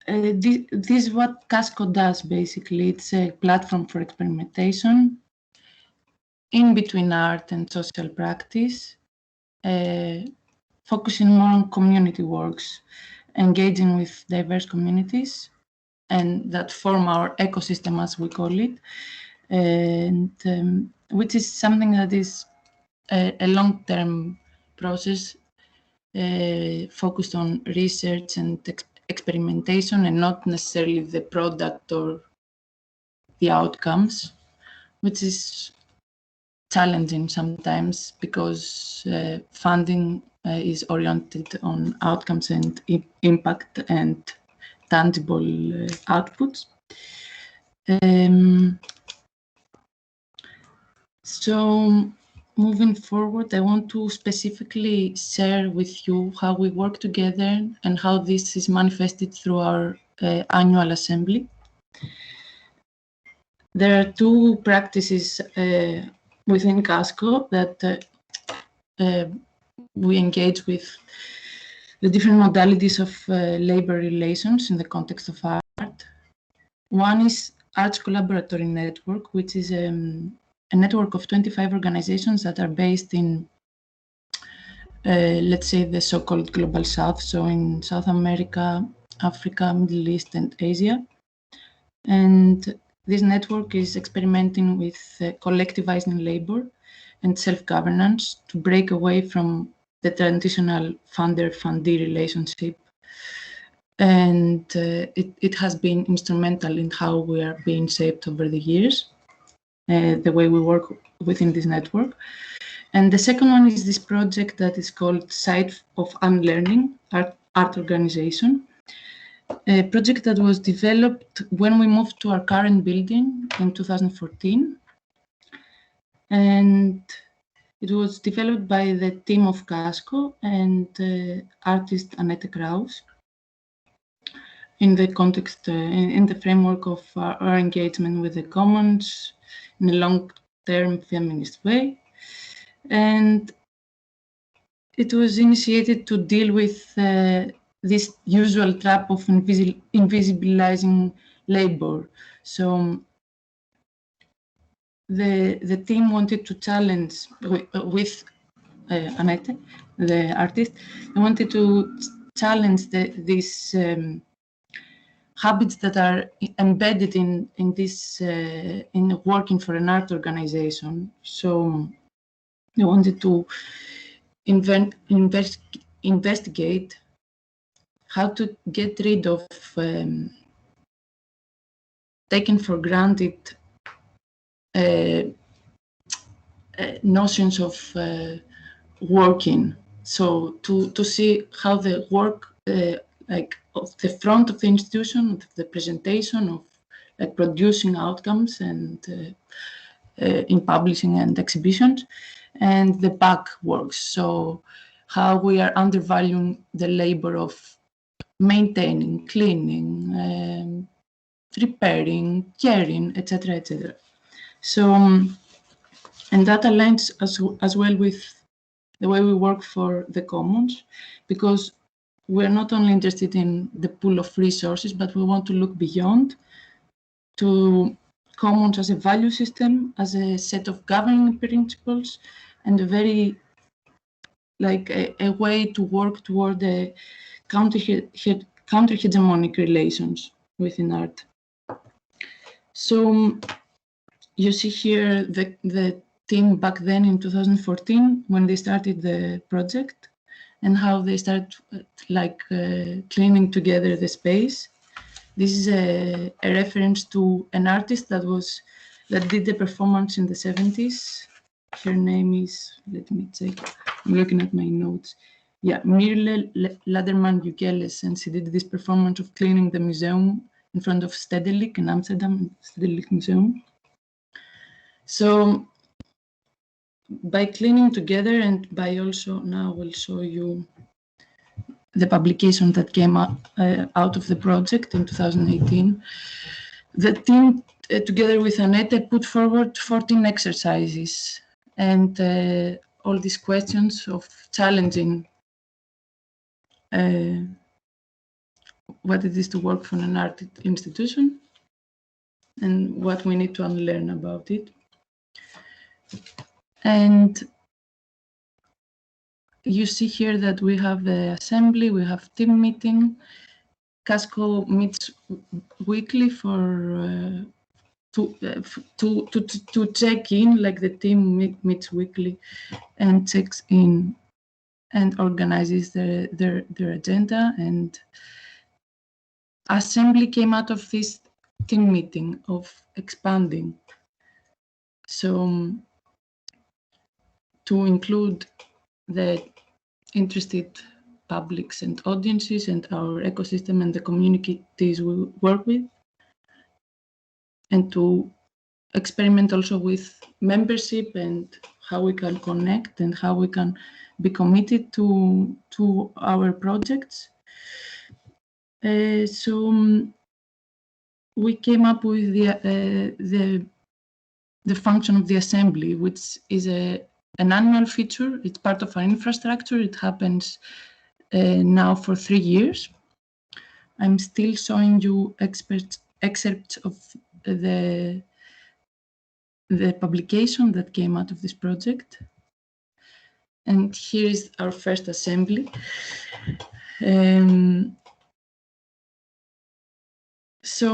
Speaker 7: this is what Casco does, basically. It's a platform for experimentation in between art and social practice, focusing more on community works, engaging with diverse communities, and that form our ecosystem, as we call it, and which is something that is a long-term process focused on research and experimentation, and not necessarily the product or the outcomes, which is challenging sometimes because funding is oriented on outcomes and impact and tangible outputs. So moving forward, I want to specifically share with you how we work together and how this is manifested through our annual assembly. There are two practices within Casco that we engage with the different modalities of labor relations in the context of art. One is Arts Collaboratory Network, which is a network of 25 organizations that are based in, let's say, the so-called Global South, so in South America, Africa, Middle East, and Asia. And this network is experimenting with collectivizing labor and self-governance to break away from the traditional funder-fundee relationship. And it has been instrumental in how we are being shaped over the years, the way we work within this network. And the second one is this project that is called Site of Unlearning, Art Organization, a project that was developed when we moved to our current building in 2014. And it was developed by the team of Casco and artist Annette Kraus in the context, in the framework of our engagement with the commons in a long-term feminist way. And it was initiated to deal with this usual trap of invisibilizing labor. So the team wanted to challenge with Annette, the artist, they wanted to challenge these habits that are embedded in this in working for an art organization. So they wanted to investigate how to get rid of taken for granted notions of working. So to see how the work like of the front of the institution, of the presentation, of like producing outcomes and in publishing and exhibitions, and the back works. So how we are undervaluing the labor of maintaining, cleaning, repairing, caring, etc., etc. So, and that aligns as well with the way we work for the commons, because we're not only interested in the pool of resources, but we want to look beyond to commons as a value system, as a set of governing principles, and a very like a way to work toward the counter-hegemonic relations within art. So you see here the team back then in 2014 when they started the project and how they start like cleaning together the space. This is a reference to an artist that did the performance in the 70s. Her name is, let me check, I'm looking at my notes. Yeah, Mirle Laderman-Jukeles, and she did this performance of cleaning the museum in front of Stedelijk in Amsterdam, Stedelijk Museum. So by cleaning together and by also, now we'll show you the publication that came out of the project in 2018. The team, together with Annette, put forward 14 exercises and all these questions of challenging what it is to work for an art institution and what we need to unlearn about it. And you see here that we have the assembly, we have team meeting. Casco meets weekly for to check in, like the team meets weekly and checks in and organizes their agenda. And assembly came out of this team meeting of expanding. So to include the interested publics and audiences and our ecosystem and the communities we work with, and to experiment also with membership and how we can connect and how we can be committed to our projects. We came up with the function of the assembly, which is an annual feature. It's part of our infrastructure. It happens now for 3 years. I'm still showing you excerpts of the publication that came out of this project. And here is our first assembly. So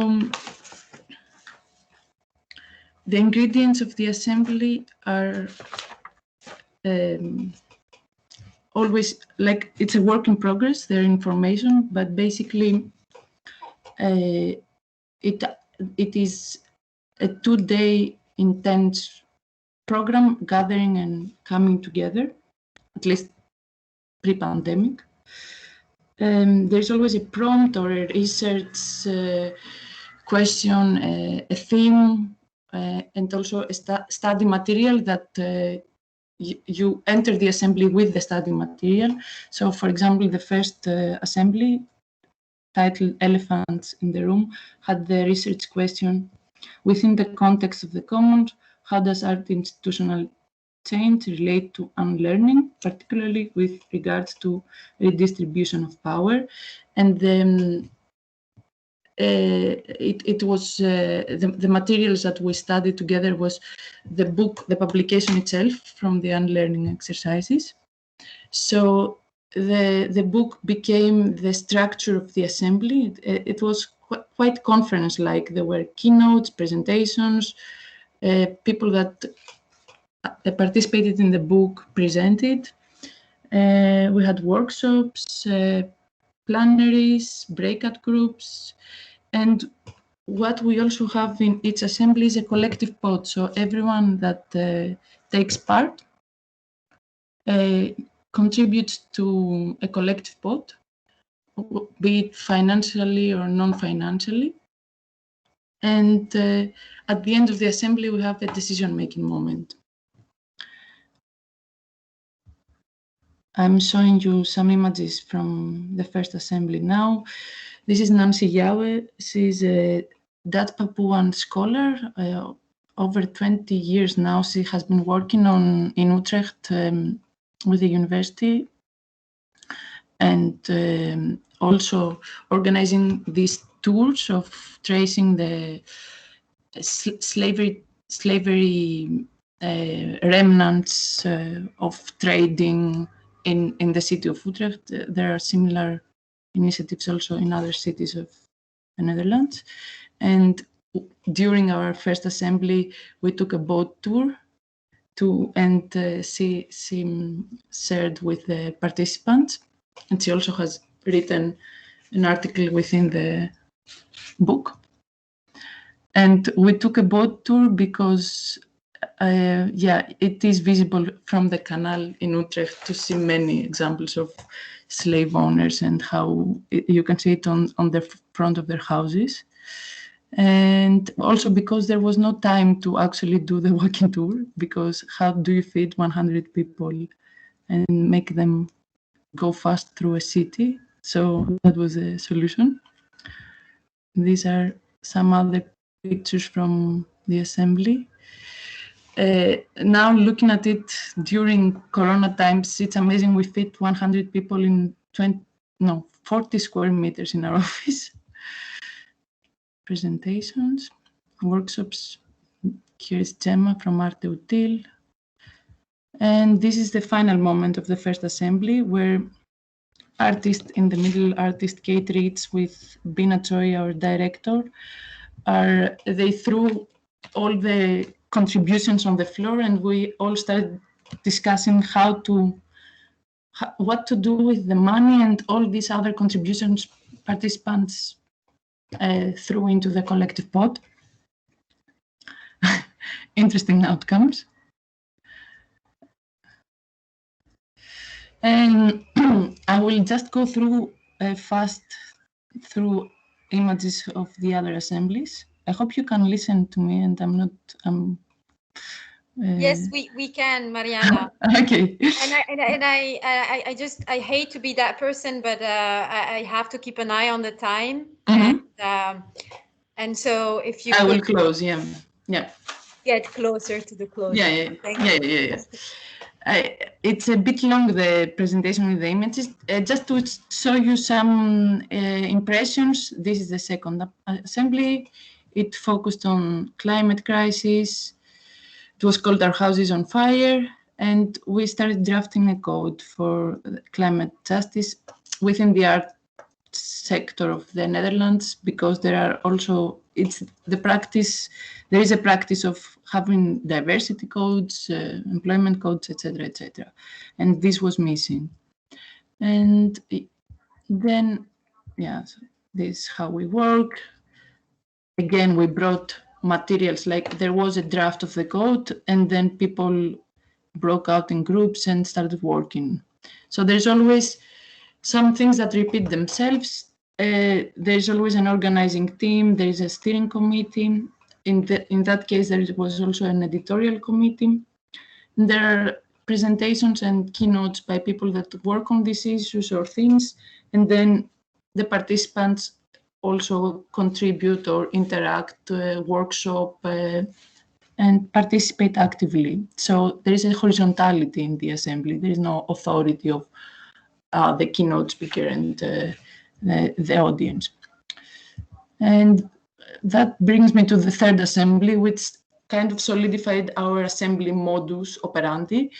Speaker 7: the ingredients of the assembly are always, like, it's a work in progress, they're information, but basically it is a 2-day intense program, gathering and coming together, at least pre-pandemic. There's always a prompt or a research question, a theme, and also a study material that you enter the assembly with the study material. So, for example, the first assembly, titled Elephants in the Room, had the research question: within the context of the commons, how does art institutional change relate to unlearning, particularly with regards to redistribution of power? And then it was the materials that we studied together was the book, the publication itself from the unlearning exercises. So the book became the structure of the assembly. It was quite conference-like. There were keynotes, presentations, people that participated in the book presented. We had workshops, plenaries, breakout groups, and what we also have in each assembly is a collective pod. So everyone that takes part contributes to a collective pod, be it financially or non-financially. And at the end of the assembly, we have a decision-making moment. I'm showing you some images from the first assembly now. This is Nancy Yawe. She's a Dutch Papuan scholar. Over 20 years now, she has been working in Utrecht with the university, and also organizing these tours of tracing the slavery remnants of trading in the city of Utrecht. There are similar initiatives also in other cities of the Netherlands. And during our first assembly, we took a boat tour and she shared with the participants. And she also has written an article within the book. And we took a boat tour because it is visible from the canal in Utrecht to see many examples of slave owners and how you can see it on the front of their houses. And also because there was no time to actually do the walking tour, because how do you feed 100 people and make them go fast through a city? So that was a solution. These are some other pictures from the assembly. Now looking at it during Corona times, it's amazing. We fit 100 people in 40 square meters in our office. Presentations, workshops. Here is Gemma from Arte Util. And this is the final moment of the first assembly, where artist in the middle, artist Kate Reeds with Bina Choi, our director, they threw all the contributions on the floor, and we all started discussing what to do with the money and all these other contributions participants threw into the collective pot. Interesting outcomes. And I will just go through fast through images of the other assemblies. I hope you can listen to me and I'm
Speaker 1: Yes, we can, Mariana.
Speaker 7: Okay.
Speaker 1: And I hate to be that person, but I have to keep an eye on the time. And so if you
Speaker 7: I
Speaker 1: could
Speaker 7: will close. Yeah.
Speaker 1: get closer to the closing.
Speaker 7: Yeah. It's a bit long, the presentation with the images. Just to show you some impressions, this is the second assembly. It focused on climate crisis. It was called Our House is on Fire. And we started drafting a code for climate justice within the art sector of the Netherlands, because there are also, there is a practice of having diversity codes, employment codes, etc. And this was missing. And then, so this is how we work. Again, we brought materials, like there was a draft of the code, and then people broke out in groups and started working. So there's always some things that repeat themselves. There's always an organizing team. There is a steering committee. In that case, there was also an editorial committee. And there are presentations and keynotes by people that work on these issues or themes. And then the participants also contribute or interact to a workshop and participate actively. So there is a horizontality in the assembly. There is no authority of the keynote speaker and the audience. And that brings me to the third assembly, which kind of solidified our assembly modus operandi,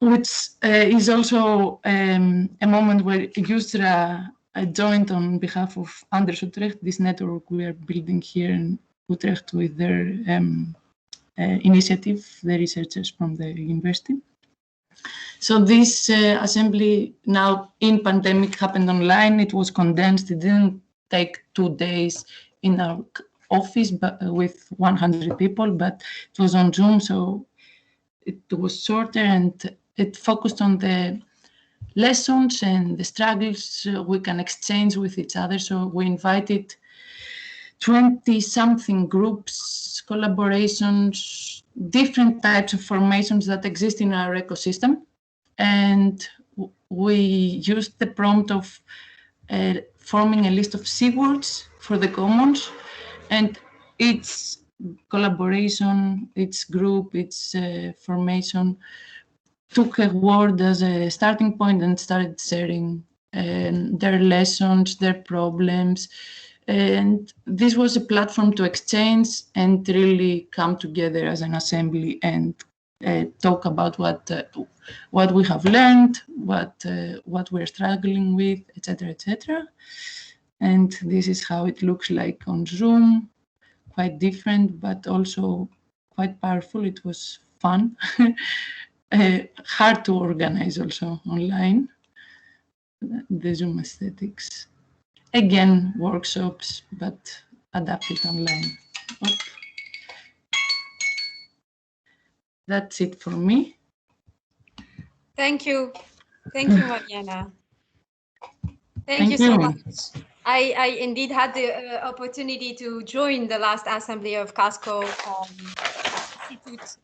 Speaker 7: which is also a moment where Yusra joined on behalf of Anders Utrecht, this network we are building here in Utrecht with their initiative, the researchers from the university. So this assembly now in pandemic happened online. It was condensed. It didn't take 2 days in our office with 100 people, but it was on Zoom, so it was shorter and it focused on the lessons and the struggles we can exchange with each other. So we invited 20-something groups, collaborations, different types of formations that exist in our ecosystem. And we used the prompt of forming a list of C words for the commons, and each collaboration, each group, each formation took a word as a starting point and started sharing their lessons, their problems. And this was a platform to exchange and really come together as an assembly and talk about what we have learned, what we're struggling with, etc. And this is how it looks like on Zoom. Quite different, but also quite powerful. It was fun. Hard to organize also online. The Zoom aesthetics. Again, workshops, but adapted online. That's it for me.
Speaker 1: Thank you, Mariana. Thank you so much. I indeed had the opportunity to join the last assembly of Casco Institute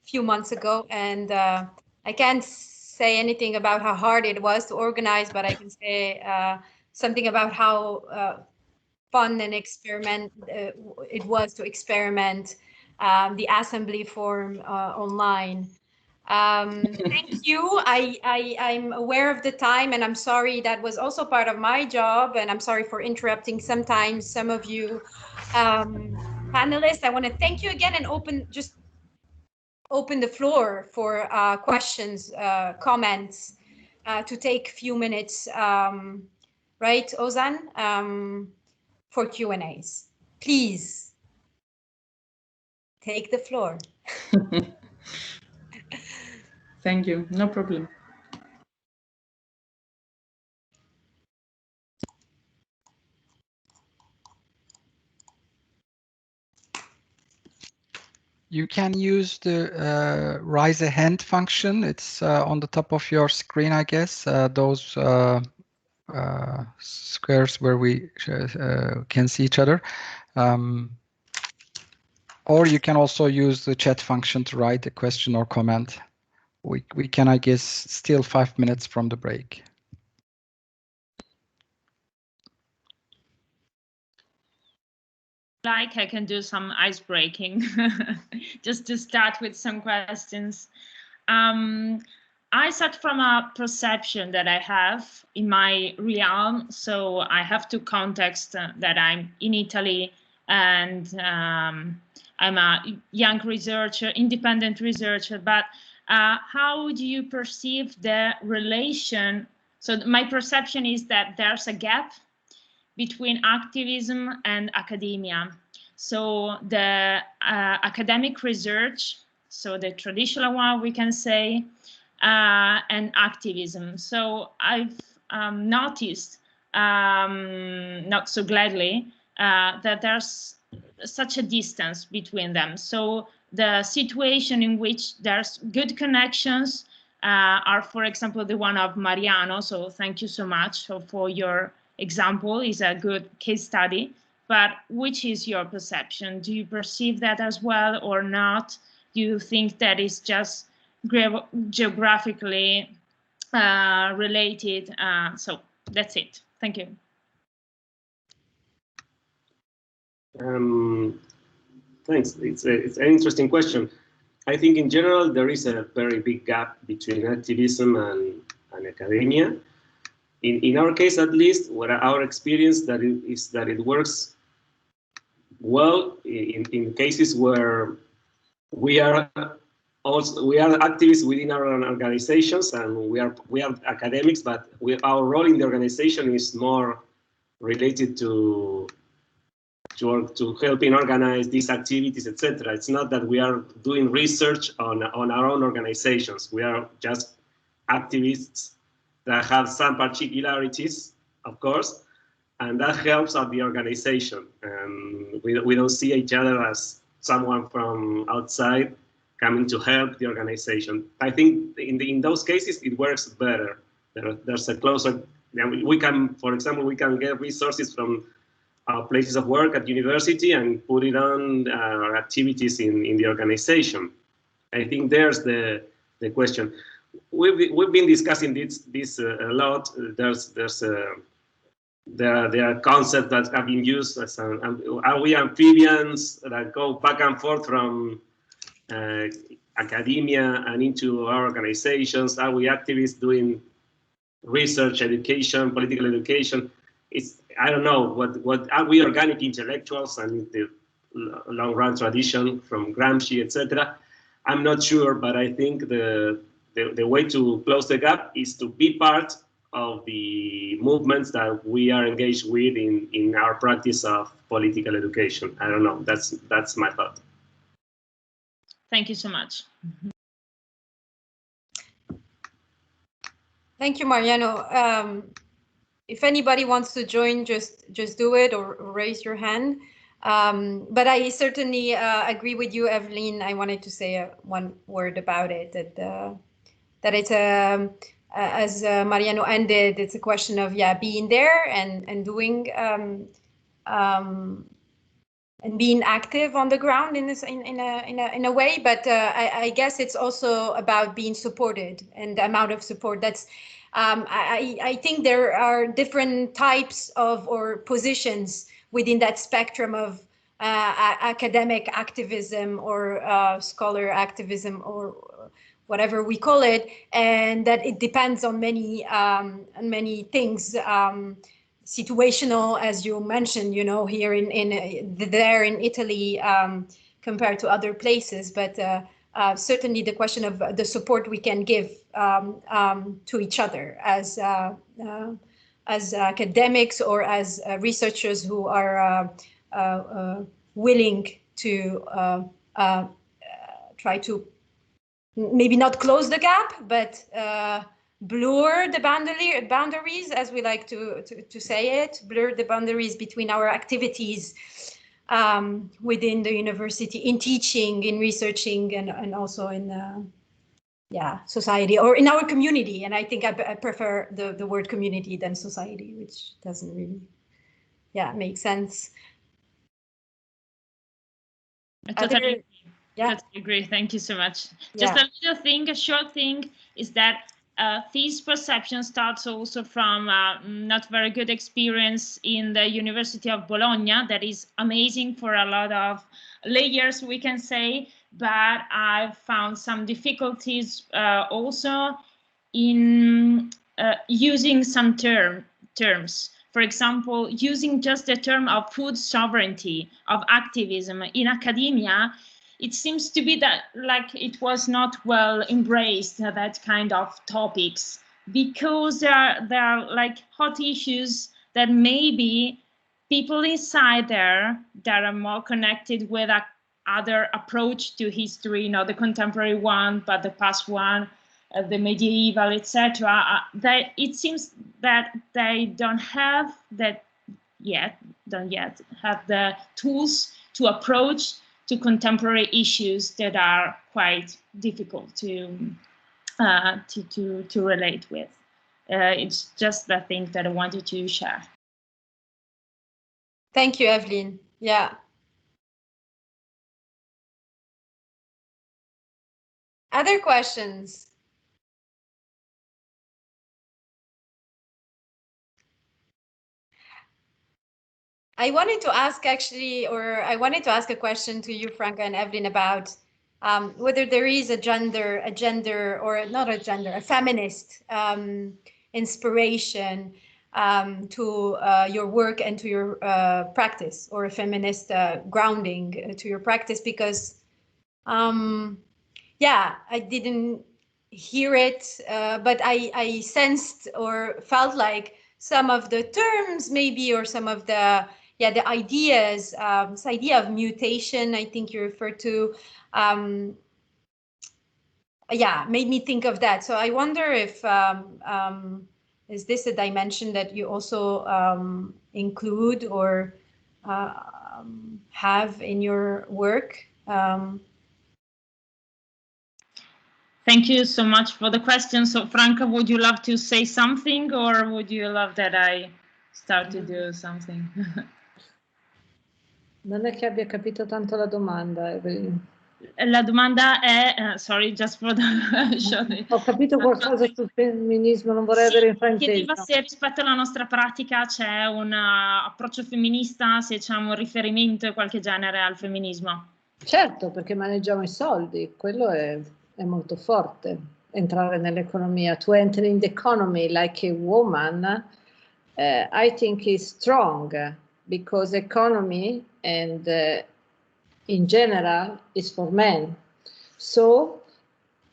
Speaker 1: few months ago, and I can't say anything about how hard it was to organize, but I can say something about how fun and experiment it was to experiment the assembly form online. Thank you. I'm aware of the time, and I'm sorry that was also part of my job, and I'm sorry for interrupting sometimes some of you panelists. I want to thank you again and open the floor for questions, comments, to take a few minutes, right, Ozan, for Q&As. Please take the floor.
Speaker 7: Thank you. No problem.
Speaker 6: You can use the raise a hand function. It's on the top of your screen, I guess. Those squares where we can see each other. Or you can also use the chat function to write a question or comment. We can, I guess, still 5 minutes from the break.
Speaker 3: Like I can do some ice breaking, just to start with some questions. I start from a perception that I have in my realm. So I have to context that I'm in Italy and I'm a young researcher, independent researcher, but how do you perceive the relation? So my perception is that there's a gap between activism and academia. So the academic research, so the traditional one, we can say, and activism. So I've noticed, not so gladly, that there's such a distance between them. So the situation in which there's good connections are, for example, the one of Mariano. So thank you so much for your example. Is a good case study. But which is your perception? Do you perceive that as well or not? Do you think that is just geographically related? So that's it. Thank you.
Speaker 5: Thanks. It's an interesting question. I think in general there is a very big gap between activism and academia. In our case, at least, what our experience is that it works well in cases where we are activists within our organizations, and we are academics, but our role in the organization is more related to helping organize these activities, etc. It's not that we are doing research on our own organizations. We are just activists that have some particularities, of course, and that helps out the organization. We don't see each other as someone from outside coming to help the organization. I think in those cases it works better. There's a closer. We can, for example, we can get resources from our places of work at university and put it on our activities in the organization. I think there's the question. We've been discussing this a lot. There are concepts that have been used as are we amphibians that go back and forth from academia and into our organizations? Are we activists doing research, education, political education? I don't know, what are we organic intellectuals and the long run tradition from Gramsci, etc. I'm not sure, but I think the way to close the gap is to be part of the movements that we are engaged with in our practice of political education. I don't know, that's my thought.
Speaker 3: Thank you so much.
Speaker 1: Thank you, Mariano. If anybody wants to join, just do it or raise your hand. But I certainly agree with you, Evelyn. I wanted to say one word about it, that it's as Mariano ended, it's a question of being there and doing and being active on the ground in a way. But I guess it's also about being supported and the amount of support that's. I think there are different types of or positions within that spectrum of academic activism or scholar activism or whatever we call it, and that it depends on many things. Situational, as you mentioned, here there in Italy compared to other places, but certainly the question of the support we can give to each other as academics or as researchers who are willing to try to maybe not close the gap, but blur the boundaries, as we like to say it, blur the boundaries between our activities within the university, in teaching, in researching, and also in society or in our community. And I think I prefer the word community than society, which doesn't really make sense.
Speaker 3: I totally
Speaker 1: Yeah.
Speaker 3: Totally agree. Thank you so much.
Speaker 1: Yeah.
Speaker 3: Just a little thing, a short thing, is that this perception starts also from not very good experience in the University of Bologna. That is amazing for a lot of layers, we can say, but I've found some difficulties also in using some terms. For example, using just the term of food sovereignty, of activism in academia, it seems to be that like it was not well embraced, that kind of topics, because there are like hot issues that maybe people inside there that are more connected with a other approach to history, not the contemporary one, but the past one, the medieval, etc. That it seems that they don't yet have the tools to approach to contemporary issues that are quite difficult to relate with. It's just the thing that I wanted to share.
Speaker 1: Thank you, Evelyn. Yeah. Other questions? I wanted to ask a question to you, Franca and Evelyn, about whether there is a feminist inspiration to your work and to your practice, or a feminist grounding to your practice, because yeah, I didn't hear it, but I sensed or felt like some of the terms maybe, or some of the ideas, this idea of mutation, I think you referred to, made me think of that. So I wonder if is this a dimension that you also include or have in your work?
Speaker 3: Thank you so much for the question. So Franca, would you love to say something, or would you love that I start to do something?
Speaker 2: Non è che abbia capito tanto la domanda, Evelyn.
Speaker 3: La domanda è, sorry, just for the
Speaker 2: Ho capito qualcosa sul femminismo, non vorrei avere frainteso.
Speaker 3: Chiedeva se rispetto alla nostra pratica c'è un approccio femminista, se c'è un riferimento di qualche genere al femminismo.
Speaker 2: Certo, perché maneggiamo i soldi, quello è molto forte, entrare nell'economia. To enter in the economy like a woman, I think is strong, because economy and in general is for men. So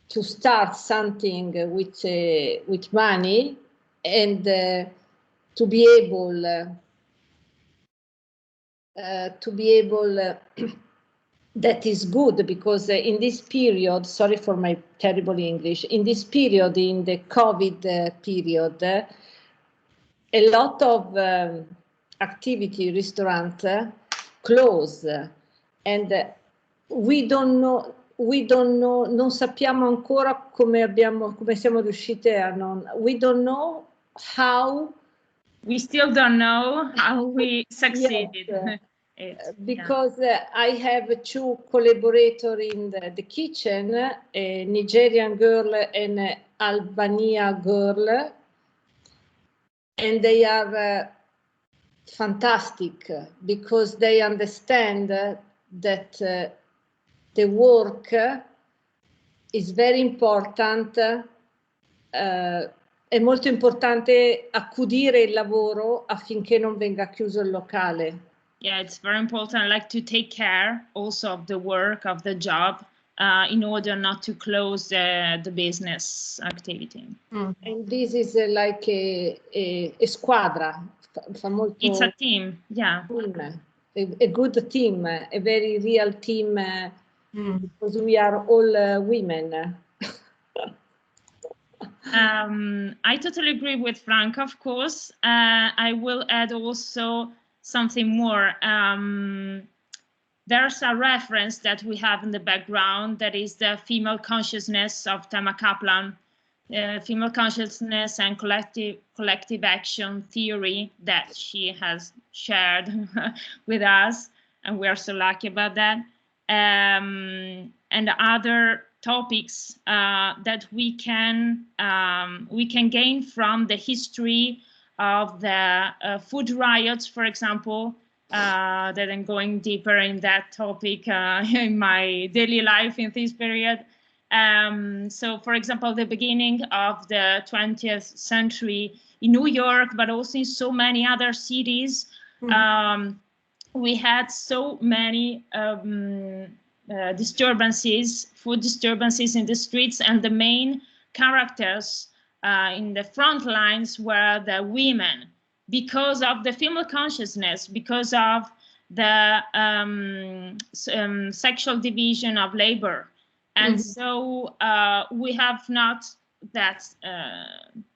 Speaker 2: to start something with money and to be able that is good, because in this period, sorry for my terrible English, in this period, in the COVID period, a lot of activity, restaurant close, and we don't know, non sappiamo ancora come siamo riuscite a we don't know how.
Speaker 3: We still don't know how we succeeded.
Speaker 2: Yes, because I have two collaborators in the kitchen, a Nigerian girl and an Albania girl, and they are fantastic, because they understand that the work is very important. È molto importante accudire il lavoro affinché non venga chiuso il locale.
Speaker 3: Yeah, it's very important, like to take care also of the work, of the job, in order not to close the business activity.
Speaker 2: And this is like a squadra.
Speaker 3: It's a team, yeah.
Speaker 2: A good team, a very real team, because we are all women.
Speaker 3: I totally agree with Franca, of course. I will add also something more. There's a reference that we have in the background, that is the female consciousness of Tema Kaplan, female consciousness and collective action theory that she has shared with us, and we are so lucky about that. and other topics that we can gain from the history of the food riots, for example, that I'm going deeper in that topic in my daily life in this period. So, for example, the beginning of the 20th century in New York, but also in so many other cities, we had so many disturbances, food disturbances in the streets, and the main characters in the front lines were the women, because of the female consciousness, because of the sexual division of labor. And so we have not that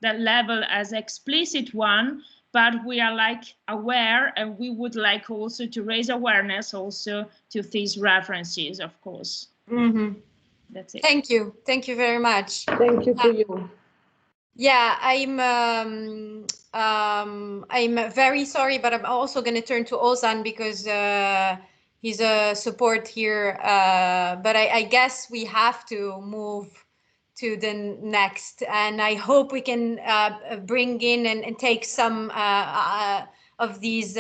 Speaker 3: level as explicit one, but we are like aware, and we would like also to raise awareness also to these references, of course. That's it.
Speaker 1: Thank you very much.
Speaker 2: Thank you to you.
Speaker 1: Yeah, I'm very sorry, but I'm also going to turn to Ozan because he's a support here. But I guess we have to move to the next, and I hope we can bring in and take some of these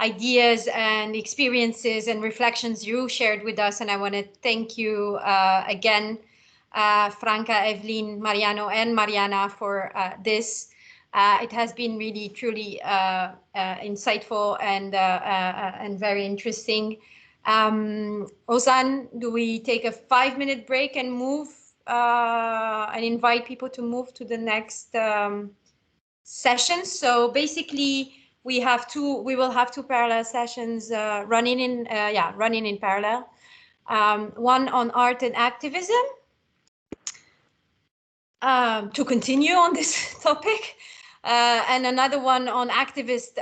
Speaker 1: ideas and experiences and reflections you shared with us. And I want to thank you again, Franca, Evelyn, Mariano, and Mariana for this. It has been really, truly insightful and very interesting. Ozan, do we take a 5-minute break and move and invite people to move to the next session? So basically, we will have two parallel sessions running in parallel. One on art and activism, to continue on this topic, and another one on activist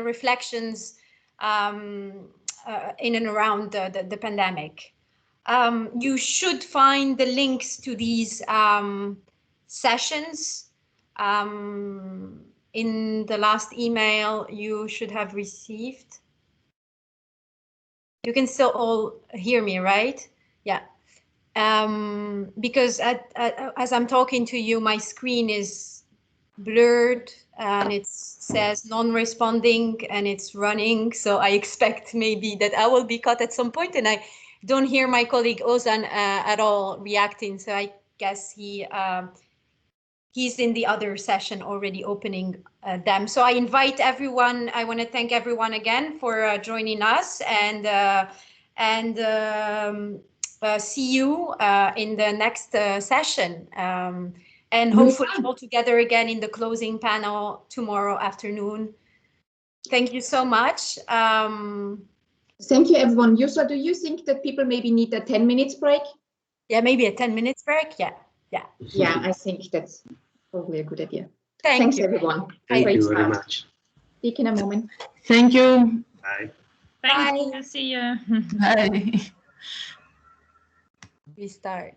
Speaker 1: reflections in and around the pandemic. You should find the links to these sessions in the last email you should have received. You can still all hear me, right? Yeah. Because as I'm talking to you, my screen is blurred and it says non-responding and it's running. So I expect maybe that I will be cut at some point, and I don't hear my colleague Ozan at all reacting. So I guess he's in the other session already opening them. So I invite everyone. I want to thank everyone again for joining us, and see you in the next session, and hopefully all together again in the closing panel tomorrow afternoon. Thank you so much.
Speaker 8: Thank you, everyone. Yusra, do you think that people maybe need a 10 minutes break?
Speaker 1: Yeah, maybe a 10 minutes break. Yeah.
Speaker 8: Yeah, I think that's probably a good idea.
Speaker 1: Thanks,
Speaker 8: everyone.
Speaker 5: Thank you very much.
Speaker 8: Speak in a moment.
Speaker 7: Thank you.
Speaker 5: Bye.
Speaker 3: Thank you. See you.
Speaker 7: Bye.
Speaker 1: We start.